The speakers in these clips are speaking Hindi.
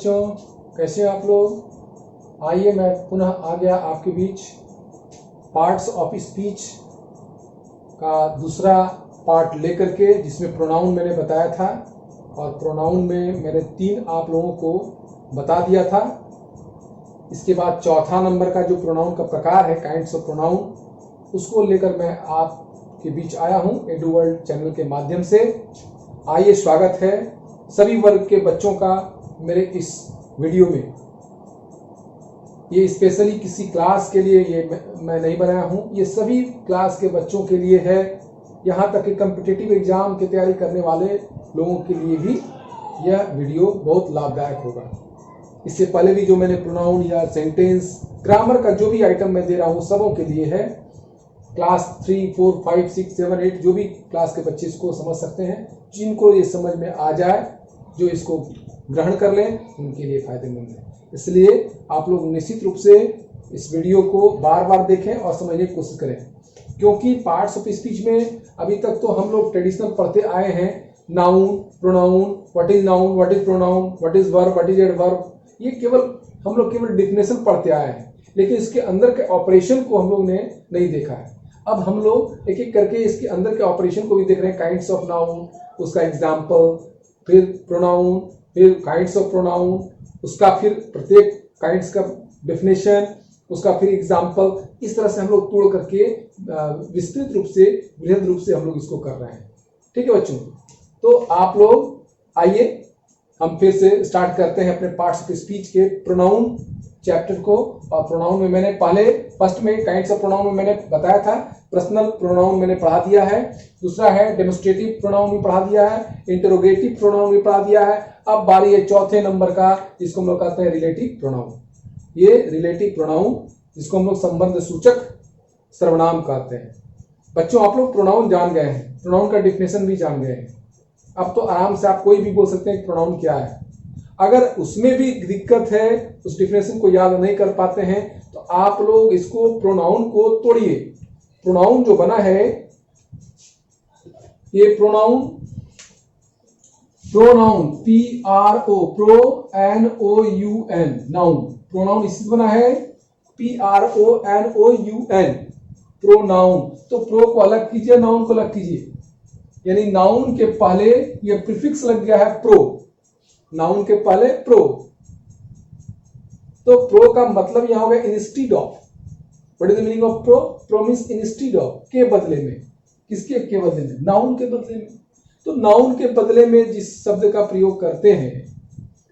बच्चों, कैसे हैं आप लोग। आइए मैं पुनः आ गया आपके बीच पार्ट्स ऑफ स्पीच का दूसरा पार्ट लेकर के, जिसमें प्रोनाउन मैंने बताया था और प्रोनाउन में मैंने 3 आप लोगों को बता दिया था। इसके बाद चौथा नंबर का जो प्रोनाउन का प्रकार है, काइंड्स ऑफ प्रोनाउन, उसको लेकर मैं आपके बीच आया हूं एडू वर्ल्ड चैनल के माध्यम से। आइए, स्वागत है सभी वर्ग के बच्चों का मेरे इस वीडियो में। ये स्पेशली किसी क्लास के लिए ये मैं नहीं बनाया हूं, ये सभी क्लास के बच्चों के लिए है। यहाँ तक कि कॉम्पिटिटिव एग्जाम की तैयारी करने वाले लोगों के लिए भी यह वीडियो बहुत लाभदायक होगा। इससे पहले भी जो मैंने प्रोनाउन या सेंटेंस, ग्रामर का जो भी आइटम मैं दे रहा हूँ सबों के लिए है। क्लास 3, 4, 5, 6, 7, 8 जो भी क्लास के बच्चे इसको समझ सकते हैं, जिनको ये समझ में आ जाए, जो इसको ग्रहण कर लें, उनके लिए फायदेमंद है। इसलिए आप लोग निश्चित रूप से इस वीडियो को बार बार देखें और समझने की कोशिश करें, क्योंकि पार्ट्स ऑफ स्पीच में अभी तक तो हम लोग ट्रेडिशनल पढ़ते आए हैं। Noun, pronoun, what is noun, what is pronoun, what is verb, what is adverb, ये हम लोग केवल डिफिनेशन पढ़ते आए हैं, लेकिन इसके अंदर के ऑपरेशन को हम लोग ने नहीं देखा है। अब हम लोग एक एक करके इसके अंदर के ऑपरेशन को भी देख रहे हैं। काइंड्स ऑफ नाउन, उसका एग्जाम्पल, फिर प्रोनाउन, फिर काइंड्स ऑफ प्रोनाउन, उसका फिर प्रत्येक काइंड्स का डेफिनेशन, उसका फिर एग्जाम्पल। इस तरह से हम लोग तोड़ करके विस्तृत रूप से, बृहद रूप से हम लोग इसको कर रहे हैं। ठीक है बच्चों, तो आप लोग आइए हम फिर से स्टार्ट करते हैं अपने पार्ट्स ऑफ स्पीच के प्रोनाउन चैप्टर को। और प्रोनाउन में मैंने पहले फर्स्ट में काइंड्स ऑफ प्रोनाउन में मैंने बताया था, पर्सनल प्रोनाउन मैंने पढ़ा दिया है। दूसरा है डेमोस्ट्रेटिव प्रोनाउन भी पढ़ा दिया है, इंटरोगेटिव प्रोनाउन भी पढ़ा दिया है। अब बारी है चौथे नंबर का, जिसको हम लोग कहते हैं रिलेटिव प्रोनाउन। ये रिलेटिव प्रोनाउन, जिसको हम लोग संबंध सूचक सर्वनाम कहते हैं। बच्चों, आप लोग प्रोनाउन जान गए हैं, प्रोनाउन का डिफिनेशन भी जान गए हैं। अब तो आराम से आप कोई भी बोल सकते हैं कि प्रोनाउन क्या है। अगर उसमें भी दिक्कत है, उस डिफिनेशन को याद नहीं कर पाते हैं, तो आप लोग इसको प्रोनाउन को तोड़िए। प्रोनाउन जो बना है, ये pronoun PRO, PRONOUN, noun. Pronoun इससे बना है PRONOUN, प्रोनाउन। तो प्रो को अलग कीजिए, नाउन को अलग कीजिए। यानी नाउन के पहले ये प्रीफिक्स लग गया है प्रो, नाउन के पहले प्रो। तो प्रो का मतलब यहां हो गया instead of. What is the meaning of pro? Pro means instead of, के बदले में। किसके के बदले में? नाउन के बदले में। तो नाउन के बदले में जिस शब्द का प्रयोग करते हैं,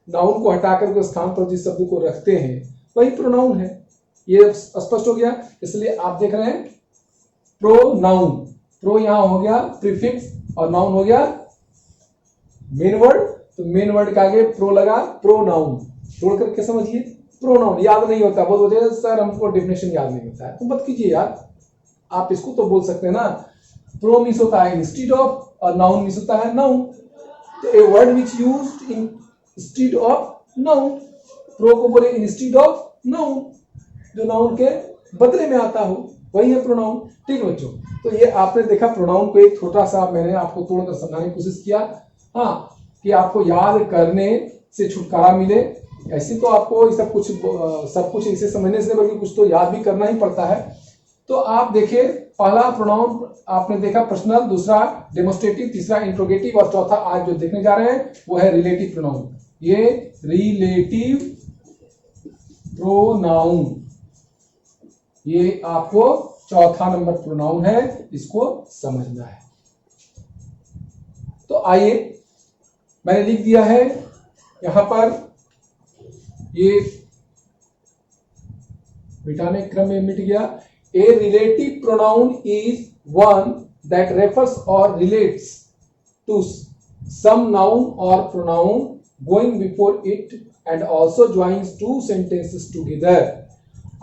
नाउन को हटाकर के स्थान पर जिस शब्द को रखते हैं, वही प्रोनाउन है। ये स्पष्ट हो गया। इसलिए आप देख रहे हैं प्रोनाउन, प्रो यहां हो गया प्रीफिक्स और नाउन हो गया मेन वर्ड। तो मेन वर्ड के आगे प्रो लगा, प्रोनाउन। जोड़ करके समझिए, प्रोनाउन याद नहीं होता। बोलते हैं सर हमको डेफिनेशन याद नहीं होता है, तो मत कीजिए यार। आप इसको तो बोल सकते हैं ना, प्रो मीन्स होता है इंस्टीड ऑफ और नाउन मीन्स होता है नाउन। तो a word which used instead of noun, pro को बोले इंस्टीड ऑफ नाउन, जो नाउन के बदले में आता हो, वही है प्रोनाउन। ठीक बच्चों, तो ये आपने देखा प्रोनाउन को एक छोटा सा मैंने आपको तोड़कर समझाने की कोशिश किया। हाँ, कि आपको याद करने से छुटकारा मिले। ऐसे तो आपको सब कुछ इसे समझने से, बल्कि कुछ तो याद भी करना ही पड़ता है। तो आप देखिए, पहला प्रोनाउन आपने देखा पर्सनल, दूसरा डेमोस्ट्रेटिव, तीसरा इंट्रोगेटिव और चौथा आज जो देखने जा रहे हैं वो है रिलेटिव प्रोनाउन। ये रिलेटिव प्रोनाउन, ये आपको चौथा नंबर प्रोनाउन है, इसको समझना है। तो आइए, मैंने लिख दिया है यहां पर, ये मिटाने क्रम में मिट गया। A relative pronoun is one that refers और रिलेट्स टू सम नाउन और pronoun going before it and also joins two sentences together.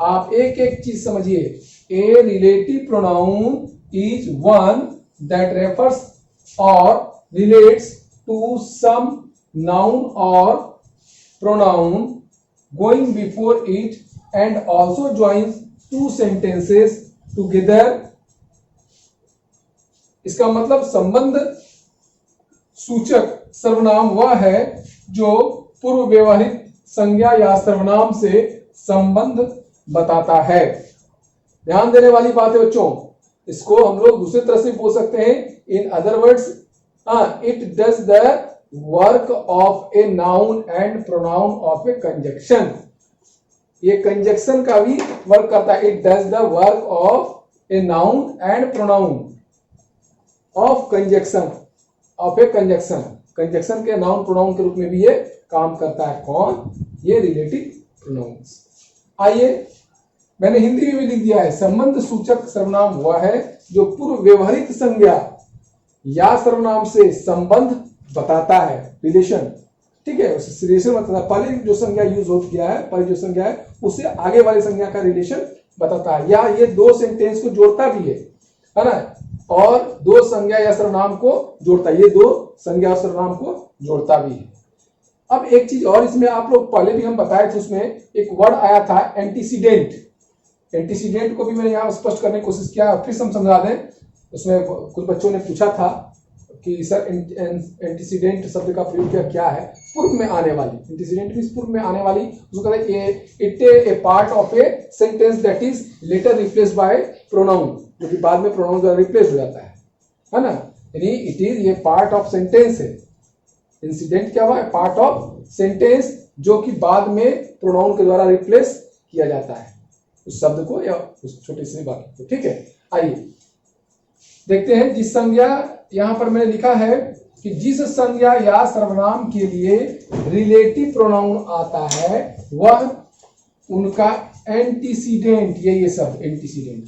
आप एक एक चीज समझिए। A relative pronoun is one that refers और relates to some noun or pronoun going before it and also joins two sentences together। इसका मतलब संबंध सूचक सर्वनाम वह है जो पूर्व व्यवहित संज्ञा या सर्वनाम से संबंध बताता है। ध्यान देने वाली बात है बच्चों, इसको हम लोग दूसरी तरह से बोल सकते हैं, in other words it does the work of a noun and pronoun of A conjunction. ये कंजक्शन का भी वर्क करता है। It does the work of a noun and pronoun of conjunction, of A conjunction. Conjunction के नाउन प्रोनाउन के रूप में भी ये काम करता है। कौन? ये रिलेटिव प्रोनाउंस। आइए, मैंने हिंदी में भी लिख दिया है, संबंध सूचक सर्वनाम वह है जो पूर्व व्यवहारिक संज्ञा या सर्वनाम से संबंध बताता है, रिलेशन। ठीक है, उस रिलेशन बताता है। पहले जो संज्ञा यूज हो गया है, पहले जो संज्ञा है उससे आगे वाली संज्ञा का रिलेशन बताता है, या ये दो सेंटेंस को जोड़ता भी है ना, और दो संज्ञा या सर्वनाम को जोड़ता है। ये दो संज्ञा और सर्वनाम को जोड़ता भी है। अब एक चीज और इसमें आप लोग पहले भी हम बताए थे, उसमें एक वर्ड आया था एंटीसीडेंट। एंटीसीडेंट को भी मैंने यहाँ स्पष्ट करने की कोशिश किया, फिर हम समझा दें। उसमें कुछ बच्चों ने पूछा था कि सर एंटीसीडेंट शब्द का प्रयोग क्या है? पूर्व में आने वाली। एंटीसीडेंट मींस पूर्व में आने वाली। उसको कहते हैं it a part of a sentence that is later replaced by pronoun, जो कि बाद में प्रोनाउन द्वारा रिप्लेस हो जाता है ना। यानी इट इज ये पार्ट ऑफ सेंटेंस है। इंसिडेंट क्या हुआ? पार्ट ऑफ सेंटेंस जो कि बाद में प्रोनाउन के द्वारा रिप्लेस किया जाता है उस शब्द को या उस छोटे से वाक्य को। ठीक है, आइए देखते हैं। जिस संज्ञा, यहां पर मैंने लिखा है कि जिस संज्ञा या सर्वनाम के लिए रिलेटिव प्रोनाउन आता है वह उनका एंटीसीडेंट, ये सब एंटीसीडेंट,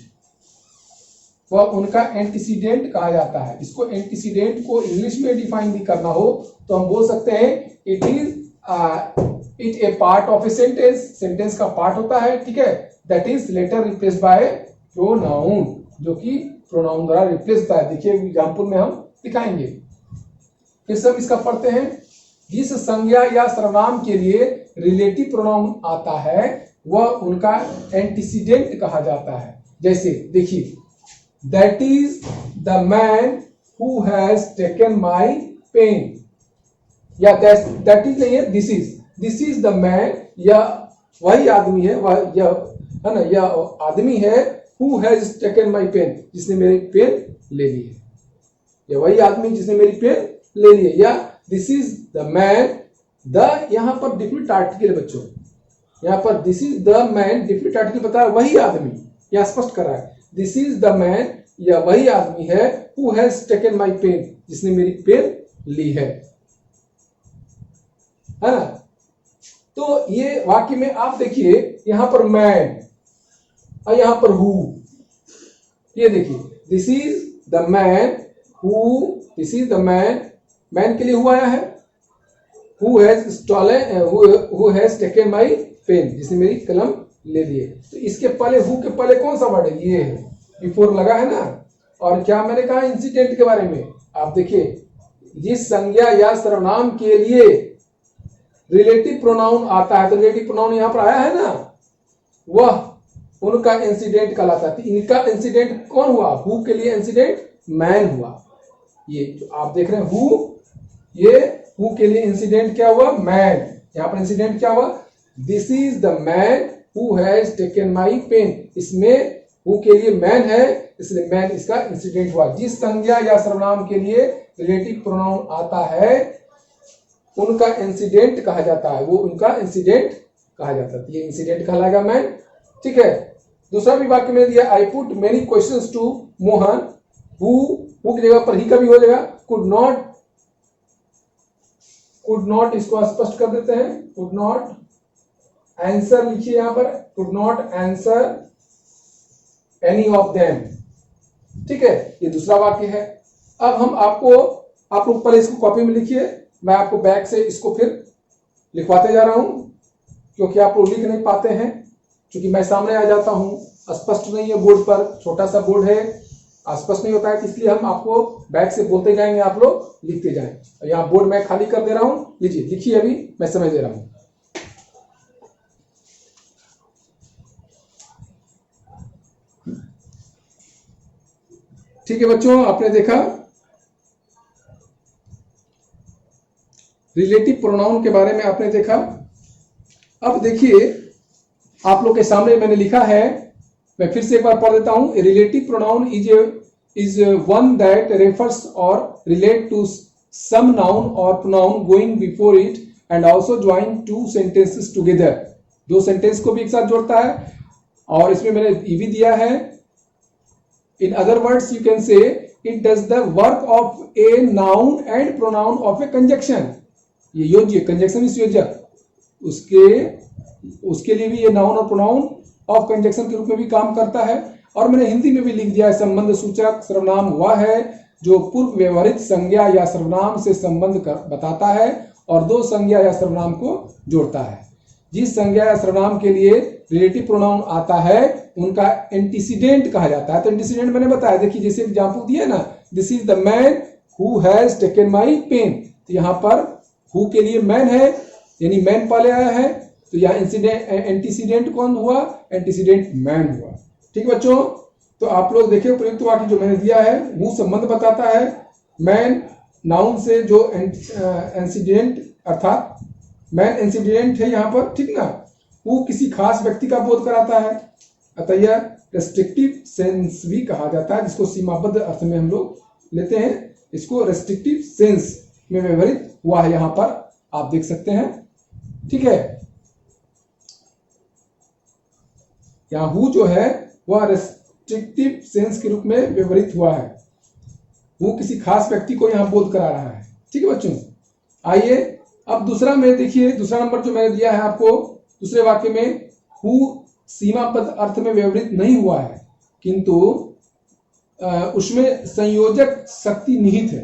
वह उनका एंटीसीडेंट कहा जाता है। इसको एंटीसीडेंट को इंग्लिश में डिफाइन भी करना हो तो हम बोल सकते हैं it is a part of a sentence. Sentence का पार्ट होता है, ठीक है, that is later replaced by pronoun, जो कि प्रोनाउन द्वारा रिप्लेस होता है। देखिए एग्जाम्पल में हम दिखाएंगे। फिर से हम इसका पढ़ते हैं। जिस संज्ञा या सर्वनाम के लिए रिलेटिव प्रोनाउन आता है वह उनका एंटीसीडेंट कहा जाता है। जैसे देखिए, that is the man who has taken my pen, या दैट इज नहीं है, दिस इज द मैन, यह वही आदमी है, वह यह है ना, यह आदमी है who has taken my pen, जिसने मेरी पेन ले ली है। यह वही आदमी जिसने मेरी पेन ले ली है। या this is the man, the यहां पर डिफिनिट आर्टिकल है बच्चों, यहां पर this is the man definite article बता रहा है, वही आदमी, यहां स्पष्ट कर रहा है दिस इज द मैन, या वही आदमी है who has taken my pen, जिसने मेरी पेन ली है ना। तो ये वाक्य में आप देखिए, यहां पर मैन और यहां पर हु, ये देखिए this is the man who, this is the man, man के लिए हु आया है, who has stolen, who has taken my pen, जिसने मेरी कलम ले ली है। तो इसके पहले, हु के पहले कौन सा वर्ड है? ये है, बिफोर लगा है ना। और क्या मैंने कहा इंसिडेंट के बारे में? आप देखिए, जिस संज्ञा या सर्वनाम के लिए रिलेटिव प्रोनाउन आता है, तो रिलेटिव प्रोनाउन यहां पर आया है ना, वह उनका इंसिडेंट कहलाता है। इनका इंसिडेंट कौन हुआ? हु के लिए इंसिडेंट मैन हुआ। ये जो आप देख रहे हैं हु, ये हु के लिए इंसिडेंट क्या हुआ? मैन। यहां पर इंसिडेंट क्या हुआ? This is the man who has taken my pen. इसमें हु के लिए मैन है, इसलिए मैन इसका इंसिडेंट हुआ। जिस संज्ञा या सर्वनाम के लिए रिलेटिव प्रोनाउन आता है उनका इंसिडेंट कहा जाता है, वो उनका इंसिडेंट कहा जाता है। ये इंसिडेंट कहलाएगा मैन। ठीक है, दूसरा भी वाक्य में दिया, I put many questions to Mohan, who की जगह पर ही का भी हो जाएगा। कुड नॉट इसको स्पष्ट कर देते हैं, कुड नॉट आंसर लिखिए यहां पर, could not answer any of them. ठीक है, ये दूसरा वाक्य है। अब हम आप लोग पहले इसको कॉपी में लिखिए, मैं आपको बैक से इसको फिर लिखवाते जा रहा हूं, क्योंकि आप लोग लिख नहीं पाते हैं, क्योंकि मैं सामने आ जाता हूं, स्पष्ट नहीं है बोर्ड पर, छोटा सा बोर्ड है, स्पष्ट नहीं होता है, इसलिए हम आपको बैक से बोलते जाएंगे, आप लोग लिखते जाएं। यहाँ बोर्ड मैं खाली कर दे रहा हूं, लीजिए लिखिए, अभी मैं समय दे रहा हूं। ठीक है बच्चों, आपने देखा रिलेटिव प्रोनाउन के बारे में, आपने देखा अब देखिए आप लोग के सामने मैंने लिखा है, मैं फिर से एक बार पढ़ देता हूं। Relative pronoun is one that refers और रिलेट टू सम नाउन और pronoun going before it and also join two sentences together. दो सेंटेंस को भी एक साथ जोड़ता है। और इसमें मैंने ये भी दिया है, in other words you can say it does the work of a noun and pronoun of A conjunction. ये योज्य, कंजक्शन इस योजक, उसके लिए भी ये नाउन और प्रोनाउन ऑफ कंजक्शन के रूप में भी काम करता है। और मैंने हिंदी में भी लिख दिया है, संबंध सूचक सर्वनाम वह है जो पूर्व व्यवहारित संज्ञा या सर्वनाम से संबंध बताता है और दो संज्ञा या सर्वनाम को जोड़ता है। जिस संज्ञा या सर्वनाम के लिए रिलेटिव प्रोनाउन आता है उनका एंटीसीडेंट कहा जाता है। तो एंटीसीडेंट मैंने बताया, देखिए जैसे एग्जांपल दिया ना, this is the man who has taken my pen. तो यहाँ पर हु के लिए मैन है, यानी मैन पहले आया है, तो यहाँ एंटीसीडेंट कौन हुआ? एंटीसीडेंट मैन हुआ। ठीक बच्चों, तो आप लोग देखिए प्रयुक्त वाक्य जो मैंने दिया है, हु संबंध बताता है, मैन नाउन से जो एंसीडेंट अर्थात मैन इंसिडेंट है यहाँ पर, ठीक ना। वो किसी खास व्यक्ति का बोध कराता है, अतः यह रेस्ट्रिक्टिव सेंस भी कहा जाता है, जिसको सीमाबद्ध अर्थ में हम लोग लेते हैं। इसको रेस्ट्रिक्टिव सेंस में व्यवहारित हुआ है, यहाँ पर आप देख सकते हैं। ठीक है, यहाँ हु जो है वह रेस्ट्रिक्टिव सेंस के रूप में व्यवहारित हुआ है। वो किसी खास व्यक्ति को यहाँ बोध करा रहा है। ठीक है बच्चों, आइए अब दूसरा में देखिए, दूसरा नंबर जो मैंने दिया है आपको, दूसरे वाक्य में हु सीमाबद्ध अर्थ में व्यवहृत नहीं हुआ है, किंतु उसमें संयोजक शक्ति निहित है।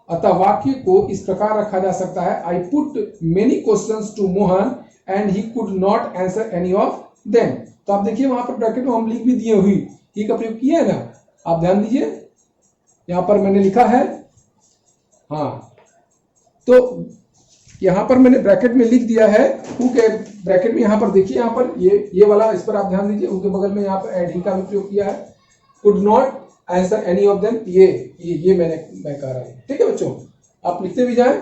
अतः वाक्य को इस प्रकार रखा जा सकता है, I put many questions to Mohan and he could not answer any of them. तो आप देखिए वहां पर ब्रैकेट में हम लिख भी दिए हुई ही का प्रयोग किया है ना, आप ध्यान दीजिए, यहां पर मैंने लिखा है, हाँ, तो यहां पर मैंने ब्रैकेट में लिख दिया है हु के ब्रैकेट में, यहां पर देखिए, यहां पर ये वाला, इस पर आप ध्यान दीजिए, उनके बगल में यहां पर एड ही का भी प्रयोग किया है, could not answer any of them, ये मैं कह रहा हूं। ठीक है बच्चों, आप लिखते भी जाएं।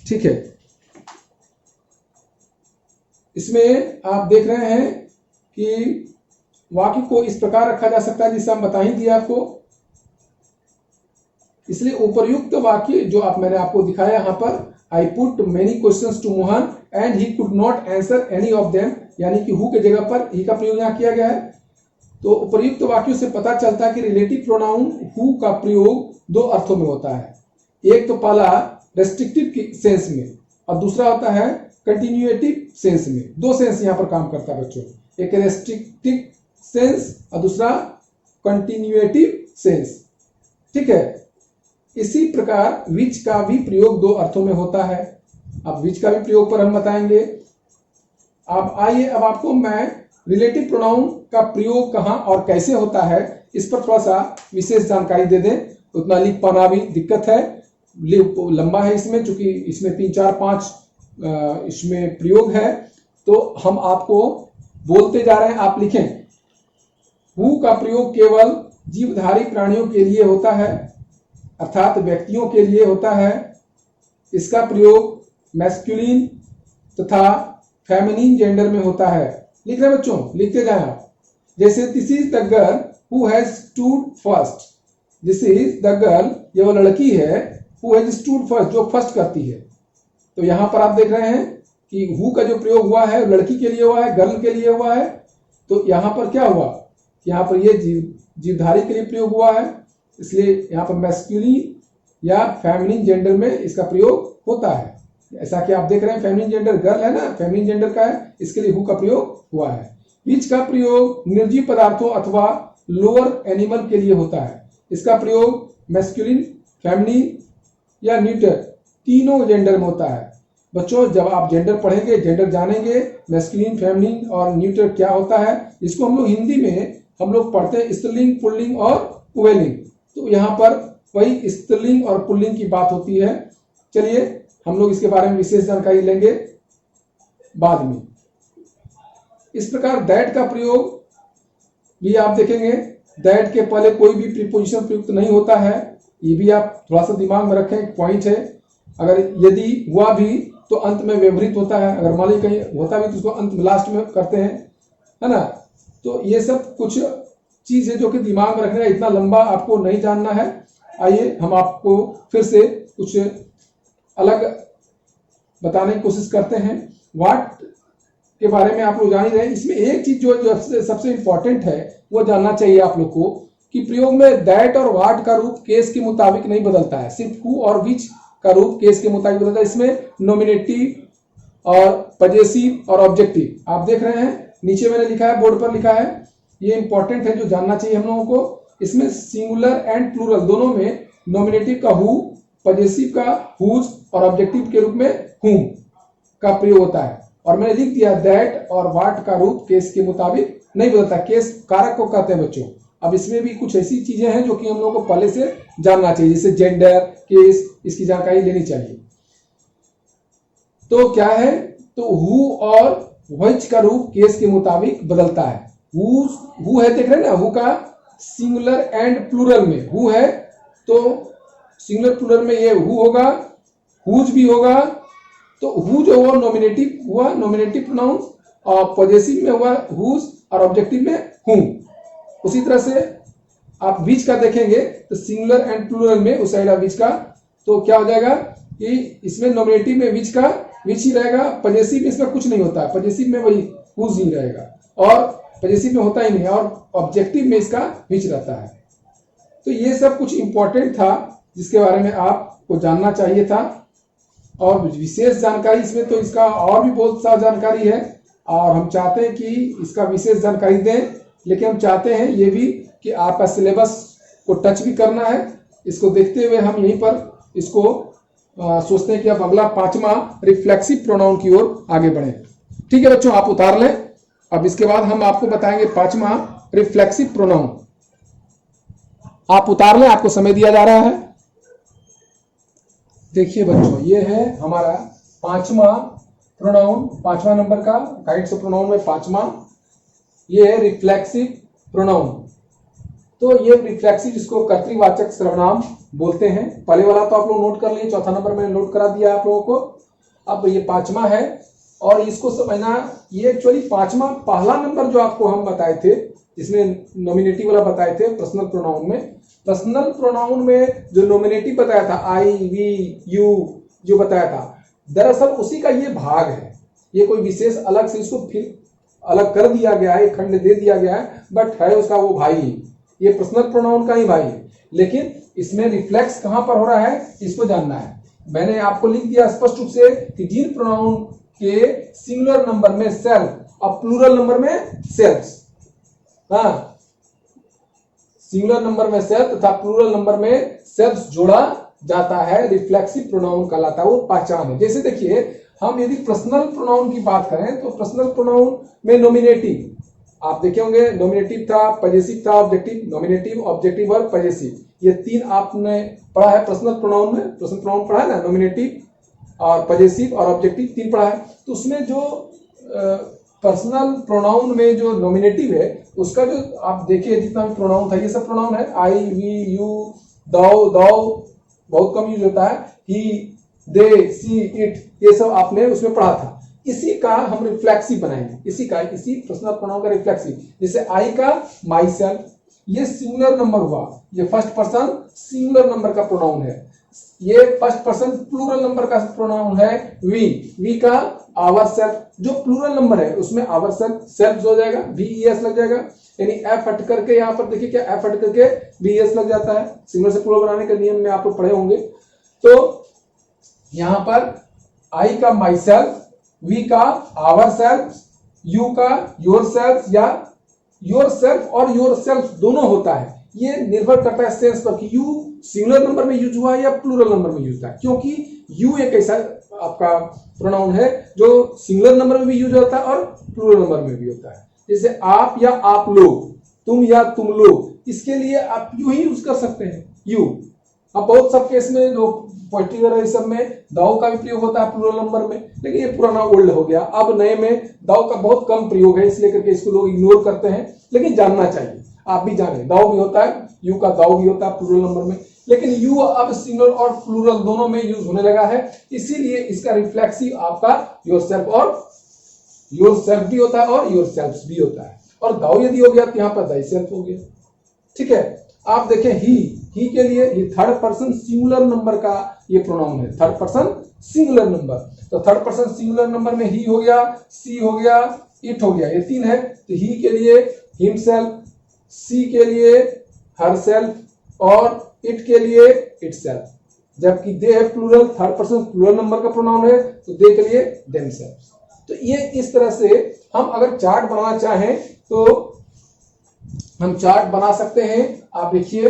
ठीक है, इसमें आप देख रहे हैं कि वाक्य को इस प्रकार रखा जा सकता है जिससे हम बता ही दिया आपको। इसलिए उपर्युक्त वाक्य जो मैंने आपको दिखाया यहाँ पर, I put many questions to Mohan and he could not answer any of them, यानी कि हु के जगह पर ही का प्रयोग यहाँ किया गया है। तो उपर्युक्त वाक्यों से पता चलता है कि रिलेटिव प्रोनाउन हु का प्रयोग दो अर्थों में होता है। एक तो पहला रेस्ट्रिक्टिव सेंस में और दूसरा होता है कंटिन्यूएटिव सेंस में। दो सेंस यहाँ पर काम करता है बच्चों, एक रेस्ट्रिक्टिव सेंस और दूसरा कंटिन्यूएटिव सेंस। ठीक है, इसी प्रकार विच का भी प्रयोग दो अर्थों में होता है। अब विच का भी प्रयोग पर हम बताएंगे। अब आइए, अब आपको मैं रिलेटिव प्रोनाउन का प्रयोग कहाँ और कैसे होता है इस पर थोड़ा सा विशेष जानकारी दे दें। उतना लिख पाना भी दिक्कत है, लंबा है इसमें, चूंकि इसमें 3 4 5 इसमें प्रयोग है, तो हम आपको बोलते जा रहे हैं, आप लिखें। हु का प्रयोग केवल जीवधारी प्राणियों के लिए होता है, अर्थात व्यक्तियों के लिए होता है। इसका प्रयोग मैस्कुलिन तथा फेमिनिन जेंडर में होता है। लिख रहे बच्चों, लिखते जाएं आप। जैसे this is the girl who has stood first, this is the girl, ये वो लड़की है, हु हैज स्टूड फर्स्ट, जो फर्स्ट करती है। तो यहां पर आप देख रहे हैं कि हु का जो प्रयोग हुआ है लड़की के लिए हुआ है, गर्ल के लिए हुआ है। तो यहां पर क्या हुआ, यहां पर ये जीवधारी के लिए प्रयोग हुआ है, इसलिए यहां पर मैस्कुलिन या फेमिनिन जेंडर में इसका प्रयोग होता है। ऐसा कि आप देख रहे हैं फेमिनिन जेंडर गर्ल है ना, फेमिनिन जेंडर का है, इसके लिए हु का प्रयोग हुआ है। विच का प्रयोग निर्जीव पदार्थों अथवा लोअर एनिमल के लिए होता है। इसका प्रयोग मैस्कुलिन, फेमिनिन या न्यूटर तीनों जेंडर में होता है। बच्चों जब आप जेंडर पढ़ेंगे, जेंडर जानेंगे, मैस्कुलिन, फेमिनिन और न्यूटर क्या होता है, इसको हम लोग हिंदी में हम लोग पढ़ते हैं स्त्रीलिंग, पुल्लिंग और उभयलिंग। तो यहाँ पर वही स्त्रीलिंग और पुल्लिंग की बात होती है। चलिए हम लोग इसके बारे में विशेष जानकारी लेंगे बाद में। इस प्रकार दैट का प्रयोग भी आप देखेंगे, दैट के पहले कोई भी प्रीपोजिशन प्रयुक्त नहीं होता है, ये भी आप थोड़ा सा दिमाग में रखें, एक पॉइंट है। अगर यदि हुआ भी तो अंत में व्यवहित होता है, अगर मान लीजिए कहीं होता भी तो उसको अंत में लास्ट में करते हैं, है ना। तो ये सब कुछ चीज है जो कि दिमाग में रखने का, इतना लंबा आपको नहीं जानना है। आइए हम आपको फिर से कुछ अलग बताने की कोशिश करते हैं। वाट के बारे में आप लोग जान ही रहे हैं। इसमें एक चीज जो सबसे इंपॉर्टेंट है वो जानना चाहिए आप लोग को कि प्रयोग में दैट और वाट का रूप केस के मुताबिक नहीं बदलता है, सिर्फ हु और विच का रूप केस के मुताबिक बदलता है। इसमें नॉमिनेटिव और पजेसिव और ऑब्जेक्टिव आप देख रहे हैं, नीचे मैंने लिखा है, बोर्ड पर लिखा है, ये इंपॉर्टेंट है जो जानना चाहिए हम लोगों को। इसमें सिंगुलर एंड प्लूरल दोनों में नॉमिनेटिव का हु, पजेसिव का हुज और ऑब्जेक्टिव के रूप में हुम का प्रयोग होता है। और मैंने लिख दिया दैट और वाट का रूप केस के मुताबिक नहीं बदलता, केस कारक को कहते हैं बच्चों। अब इसमें भी कुछ ऐसी चीजें हैं जो कि हम लोगों को पहले से जानना चाहिए, जैसे जेंडर, केस, इसकी जानकारी लेनी चाहिए। तो क्या है, तो हु और व्हिच का रूप केस के मुताबिक बदलता है। हु है, देख रहे हैं ना, हु का सिंगुलर एंड प्लूरल में हु है, तो सिंगुलर प्लूरल में ये हु होगा, हुज भी होगा। तो हु जो हुआ नॉमिनेटिव हुआ, नॉमिनेटिव प्रोनाउन, और पॉजेसिव में हुआ हुज और ऑब्जेक्टिव में हुम। उसी तरह से आप विच का देखेंगे तो सिंगुलर एंड प्लूरल में उस साइड विच का, तो क्या हो जाएगा कि इसमें नॉमिनेटिव में विच का विच ही रहेगा, पॉजेसिव में इसका कुछ नहीं होता है, पॉजेसिव में वही हुज ही रहेगा, और पॉजेसिव में होता ही नहीं, और ऑब्जेक्टिव में इसका विच रहता है। तो ये सब कुछ इंपॉर्टेंट था जिसके बारे में आपको जानना चाहिए था। और विशेष जानकारी इसमें तो इसका और भी बहुत सा जानकारी है, और हम चाहते हैं कि इसका विशेष जानकारी दें, लेकिन हम चाहते हैं ये भी कि आपका सिलेबस को टच भी करना है। इसको देखते हुए हम यहीं पर इसको सोचते हैं कि अब अगला 5वां रिफ्लेक्सिव प्रोनाउन की ओर आगे बढ़े। ठीक है बच्चों, आप उतार लें। अब इसके बाद हम आपको बताएंगे 5वां रिफ्लेक्सिव प्रोनाउन। आप उतार लें, आपको समय दिया जा रहा है। देखिए बच्चों, ये है हमारा 5वां प्रोनाउन, 5वां नंबर का काइंड्स ऑफ प्रोनाउन में 5वां, ये है रिफ्लेक्सिव प्रोनाउन। तो ये रिफ्लेक्सिव, जिसको कर्तृवाचक सर्वनाम बोलते हैं। पहले वाला तो आप लोग नोट कर लिए, चौथा नंबर मैंने नोट करा दिया आप लोगों को। अब ये 5वां है, और इसको समझना, ये एक्चुअली 5वां पहला नंबर जो आपको हम बताए थे, जिसमें नॉमिनेटिव वाला बताए थे पर्सनल प्रोनाउन में। पर्सनल प्रोनाउन में जो नॉमिनेटिव बताया था, आई, वी, यू जो बताया था, दरअसल उसी का ये भाग है। ये कोई विशेष अलग से इसको फिर अलग कर दिया गया है, खंड दे दिया गया है, बट है उसका वो भाई, ये पर्सनल प्रोनाउन का ही भाई है। लेकिन इसमें रिफ्लेक्स कहां पर हो रहा है, इसको जानना है। मैंने आपको लिख दिया स्पष्ट रूप से कि जिन प्रोनाउन के सिंगुलर नंबर में सेल्फ और प्लूरल नंबर में सेल्फ्स, हाँ, सिंगुलर नंबर में सेल्फ तथा प्लूरल नंबर में सेल्फ्स जोड़ा जाता है, रिफ्लेक्सिव प्रोनाउन कहलाता है। वो पहचान है। जैसे देखिए, हम यदि पर्सनल प्रोनाउन की बात करें तो पर्सनल प्रोनाउन में नॉमिनेटिव आप देखे होंगे, नॉमिनेटिव था, पजेसिव था, ऑब्जेक्टिव, नॉमिनेटिव, ऑब्जेक्टिव और पजेसिव, ये 3 आपने पढ़ा है पर्सनल प्रोनाउन में। पर्सनल प्रोनाउन पढ़ा है ना, नॉमिनेटिव और पजेसिव और ऑब्जेक्टिव 3 पढ़ा है। तो उसमें जो पर्सनल प्रोनाउन में जो नॉमिनेटिव है, उसका जो आप देखिए जितना भी प्रोनाउन था, ये सब प्रोनाउन है, आई, वी, यू, दो, बहुत कम यूज होता है, ही, दे, सी, इट, ये सब आपने उसमें पढ़ा था। इसी का हम रिफ्लेक्सिव बनाएंगे, इसी पर्सनल प्रोनाउन का रिफ्लेक्सिव। जैसे आई का माई सेल्फ, ये सिंगुलर नंबर हुआ, ये फर्स्ट पर्सन सिंगुलर नंबर का प्रोनाउन है। ये फर्स्ट पर्सन प्लूरल नंबर का प्रोनाउन है वी का आवर सेल्फ, जो प्लूरल नंबर है उसमें आवर सेल्फ हो जाएगा, VES लग जाएगा, यानी एफ हट करके, यहाँ पर देखिए क्या एफ हट करके VES लग जाता है। सिंगुलर से प्लूरल बनाने के नियम में आप लोग पढ़े होंगे। तो यहां पर आई का माई सेल्फ, वी का आवर सेल्फ, यू का योर सेल्फ या योर सेल्फ और योर सेल्फ दोनों होता है। ये निर्भर करता है सेंस पर कि यू सिंगुलर नंबर में यूज हुआ है या प्लूरल नंबर में यूज हुआ है, क्योंकि यू एक ऐसा आपका प्रोनाउन है जो सिंगुलर नंबर में भी यूज होता है और प्लूरल नंबर में भी होता है। जैसे आप या आप लोग, तुम या तुम लोग, इसके लिए आप यू ही यूज कर सकते हैं, यू। अब बहुत सब केस में जो पोएट्री वगैरह इस सब में दाव का भी प्रयोग होता है प्लूरल नंबर में, लेकिन ये पुराना ओल्ड हो गया। अब नए में दाव का बहुत कम प्रयोग है, इसलिए करके इसको लोग इग्नोर करते हैं, लेकिन जानना चाहिए, आप भी जाने दाव भी होता है, यू का दाव भी होता है प्लूरल नंबर में। लेकिन यू अब सिंगुलर और प्लूरल दोनों में यूज होने लगा है, इसीलिए इसका रिफ्लेक्सिव आपका योरसेल्फ और योरसेल्फ भी होता है और योरसेल्फ्स भी होता है, और दाउ यदि हो गया तो यहां पर दाइसेल्फ हो गया। ठीक है, आप देखें ही के लिए ये थर्ड पर्सन सिंगुलर नंबर का ये प्रोनाउन है, थर्ड पर्सन सिंगुलर नंबर। तो थर्ड पर्सन सिंगुलर नंबर में ही हो गया, सी हो गया, इट हो गया, ये तीन है। तो ही के लिए हिमसेल्फ, सी के लिए हरसेल्फ और इट के लिए इटसेल्फ। जबकि दे है plural, third person plural number का प्रोनाउन है, तो दे के लिए देमसेल्फ। तो ये इस तरह से हम अगर चार्ट बनाना चाहें तो हम चार्ट बना सकते हैं। आप देखिए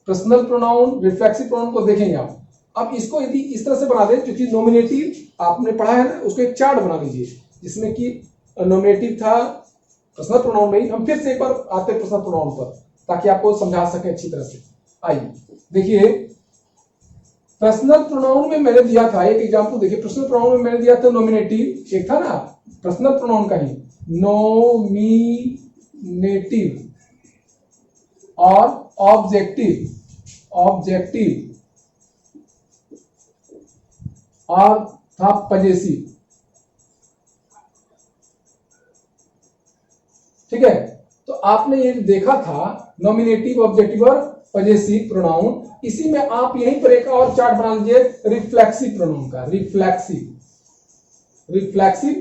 पर्सनल प्रोनाउन, रिफ्लेक्सिव प्रोनाउन को देखेंगे आप। अब इसको यदि इस तरह से बना दें, क्योंकि नॉमिनेटिव आपने पढ़ा है ना, उसको एक चार्ट बना लीजिए जिसमें कि नॉमिनेटिव था पर्सनल प्रोनाउन में ही। हम फिर से एक बार आते हैं पर्सनल प्रोनाउन पर, ताकि आपको समझा सके अच्छी तरह से। आइए देखिए, पर्सनल प्रोनाउन में मैंने दिया था एक एग्जांपल, देखिए पर्सनल प्रोनाउन में मैंने दिया था नॉमिनेटिव, एक था ना पर्सनल प्रोनाउन का ही, नॉमिनेटिव और ऑब्जेक्टिव, और था पजेसिव। ठीक है, तो आपने ये देखा था नॉमिनेटिव, ऑब्जेक्टिव और पजेसिव प्रोनाउन। इसी में आप यहीं पर एक और चार्ट बना लीजिए रिफ्लेक्सिव प्रोनाउन का, रिफ्लेक्सिव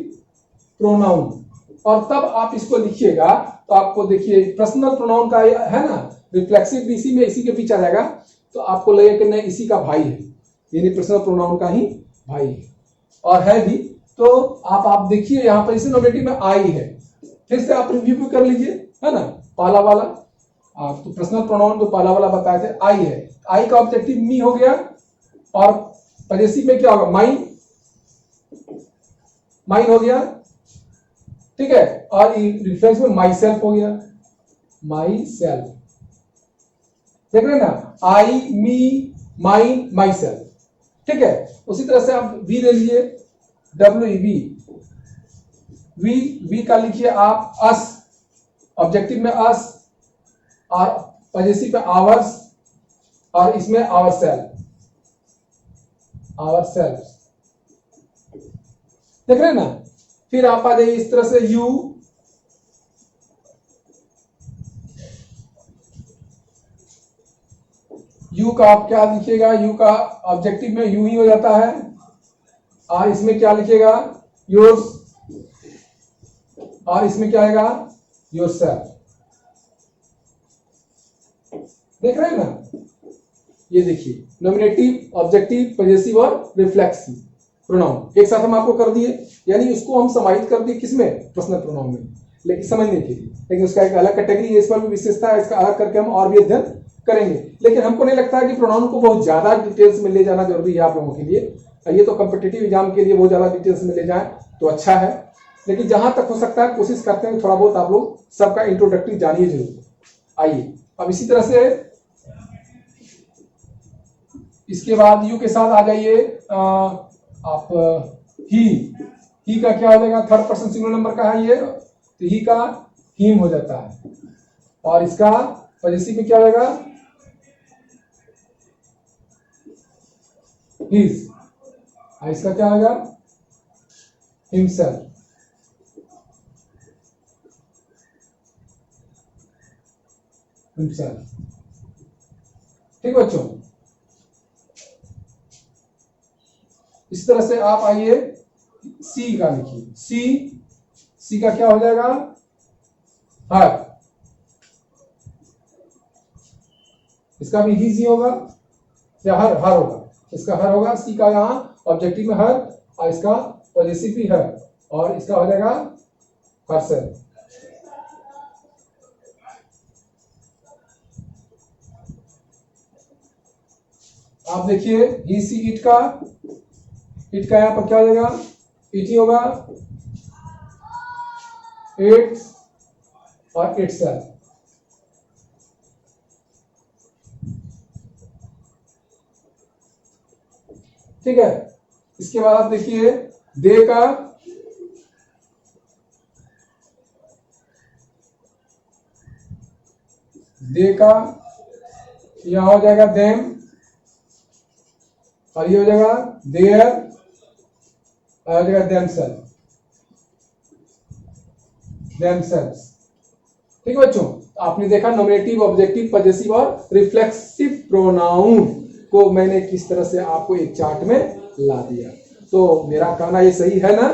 प्रोनाउन, और तब आप इसको लिखिएगा तो आपको देखिए पर्सनल प्रोनाउन का है ना, रिफ्लेक्सिव भी इसी में, इसी के पीछे आ जाएगा, तो आपको लगेगा कि नहीं इसी का भाई है, यानी पर्सनल प्रोनाउन का ही भाई है, और है भी। तो आप देखिए यहां पर इसी नॉमिनेटिव में आई है, फिर से आप रिव्यू भी कर लीजिए, है ना, पाला वाला। आप तो पर्सनल प्रोनाउन में पाला वाला बताए थे, आई है, आई का ऑब्जेक्टिव मी हो गया, और पजेसिव में क्या होगा, माइन, माइन हो गया। ठीक है, और रिफ्लेक्स में माई सेल्फ हो गया, माई सेल्फ। देख रहे हैं ना, आई, मी, माइन, माई सेल्फ। ठीक है, उसी तरह से आप वी ले लीजिए, WEV, वी का लिखिए आप अस, ऑब्जेक्टिव में अस, और पजेसिव में आवर्स, और इसमें आवर सेल्फ, देख रहे हैं ना। फिर आप आ जाइए इस तरह से यू का आप क्या लिखिएगा, यू का ऑब्जेक्टिव में यू ही हो जाता है, और इसमें क्या लिखिएगा, योर्स, और इसमें क्या आएगा, योरसेल्फ। देख रहे हैं ना, ये देखिए नॉमिनेटिव, ऑब्जेक्टिव, पजेसिव और रिफ्लेक्सिव प्रोनाउन एक साथ हम आपको कर दिए, यानी उसको हम समाहित कर दिए किसमें, पर्सनल प्रोनाउन में, लेकिन समझने के लिए। लेकिन उसका एक अलग कैटेगरी है, इस पर भी विशेषता है, इसका अलग करके हम और भी अध्ययन करेंगे। लेकिन हमको नहीं लगता है कि प्रोनाउन को बहुत ज्यादा डिटेल्स में ले जाना जरूरी है आप लोगों के लिए, ये तो कॉम्पिटिटिव एग्जाम के लिए बहुत ज्यादा डिटेल्स में ले जाए तो अच्छा है, लेकिन जहां तक हो सकता है कोशिश करते हैं थोड़ा बहुत आप लोग सबका इंट्रोडक्टरी जानिए जरूर। आइए अब इसी तरह से इसके बाद यू के साथ आ जाइए आप, ही का क्या हो जाएगा, थर्ड पर्सन सिंगुलर नंबर का है ये, तो ही का हीम हो जाता है, और इसका पजेसिव में क्या हो जाएगा, हिज, इसका क्या होगा, हिमसेल्फ। ठीक बच्चों, इस तरह से आप आइए सी का लिखिए, सी का क्या हो जाएगा, हर, इसका भी ही होगा या हर होगा, इसका हर होगा, सी का यहां ऑब्जेक्टिव में हर, और इसका पॉजिटिव भी हर, और इसका हो जाएगा हर्सेल्फ। आप देखिए ही सी इट का यहां पर क्या हो जाएगा, इट ही होगा, इट्स और इटसेल्फ। ठीक है, इसके बाद आप देखिए दे का यहां हो जाएगा देम, और ये हो जाएगा देयर, और हो जाएगा देमसेल्व्स। ठीक है बच्चों, आपने देखा नॉमिनेटिव, ऑब्जेक्टिव, पजेसिव और रिफ्लेक्सिव प्रोनाउन को मैंने किस तरह से आपको एक चार्ट में ला दिया। तो मेरा कहना ये सही है ना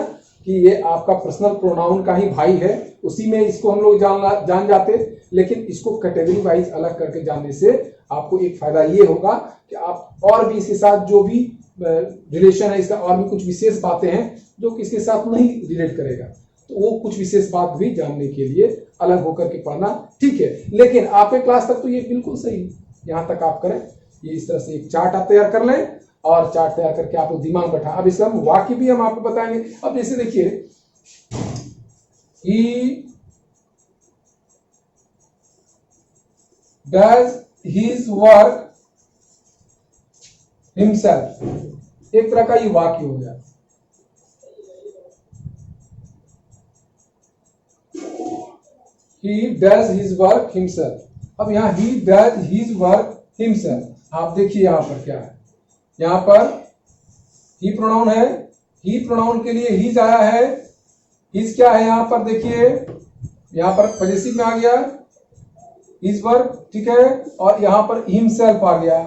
कि ये आपका पर्सनल प्रोनाउन का ही भाई है, उसी में इसको हम लोग जान जाते, लेकिन इसको कैटेगरी वाइज अलग करके जानने से आपको एक फायदा ये होगा कि आप और भी इसके साथ जो भी रिलेशन है इसका, और भी कुछ विशेष बातें हैं जो कि इसके साथ नहीं रिलेट करेगा, तो वो कुछ विशेष बात भी जानने के लिए अलग होकर के पढ़ना ठीक है। लेकिन आपके क्लास तक तो ये बिल्कुल सही, यहां तक आप करें, ये इस तरह से एक चार्ट आप तैयार कर लें, और चार्ट तैयार करके आप दिमाग बैठा। अब इसका वाक्य भी हम आपको बताएंगे। अब जैसे देखिए, he does his work himself, एक तरह का ये वाक्य हो गया। He does his work himself। अब यहाँ he does his work himself, आप देखिए यहाँ पर क्या है, यहाँ पर he प्रोनाउन है, he प्रोनाउन के लिए his आया है, his क्या है यहाँ पर देखिए, यहाँ पर पजेसिव में आ गया his work, ठीक है, और यहाँ पर himself आ गया।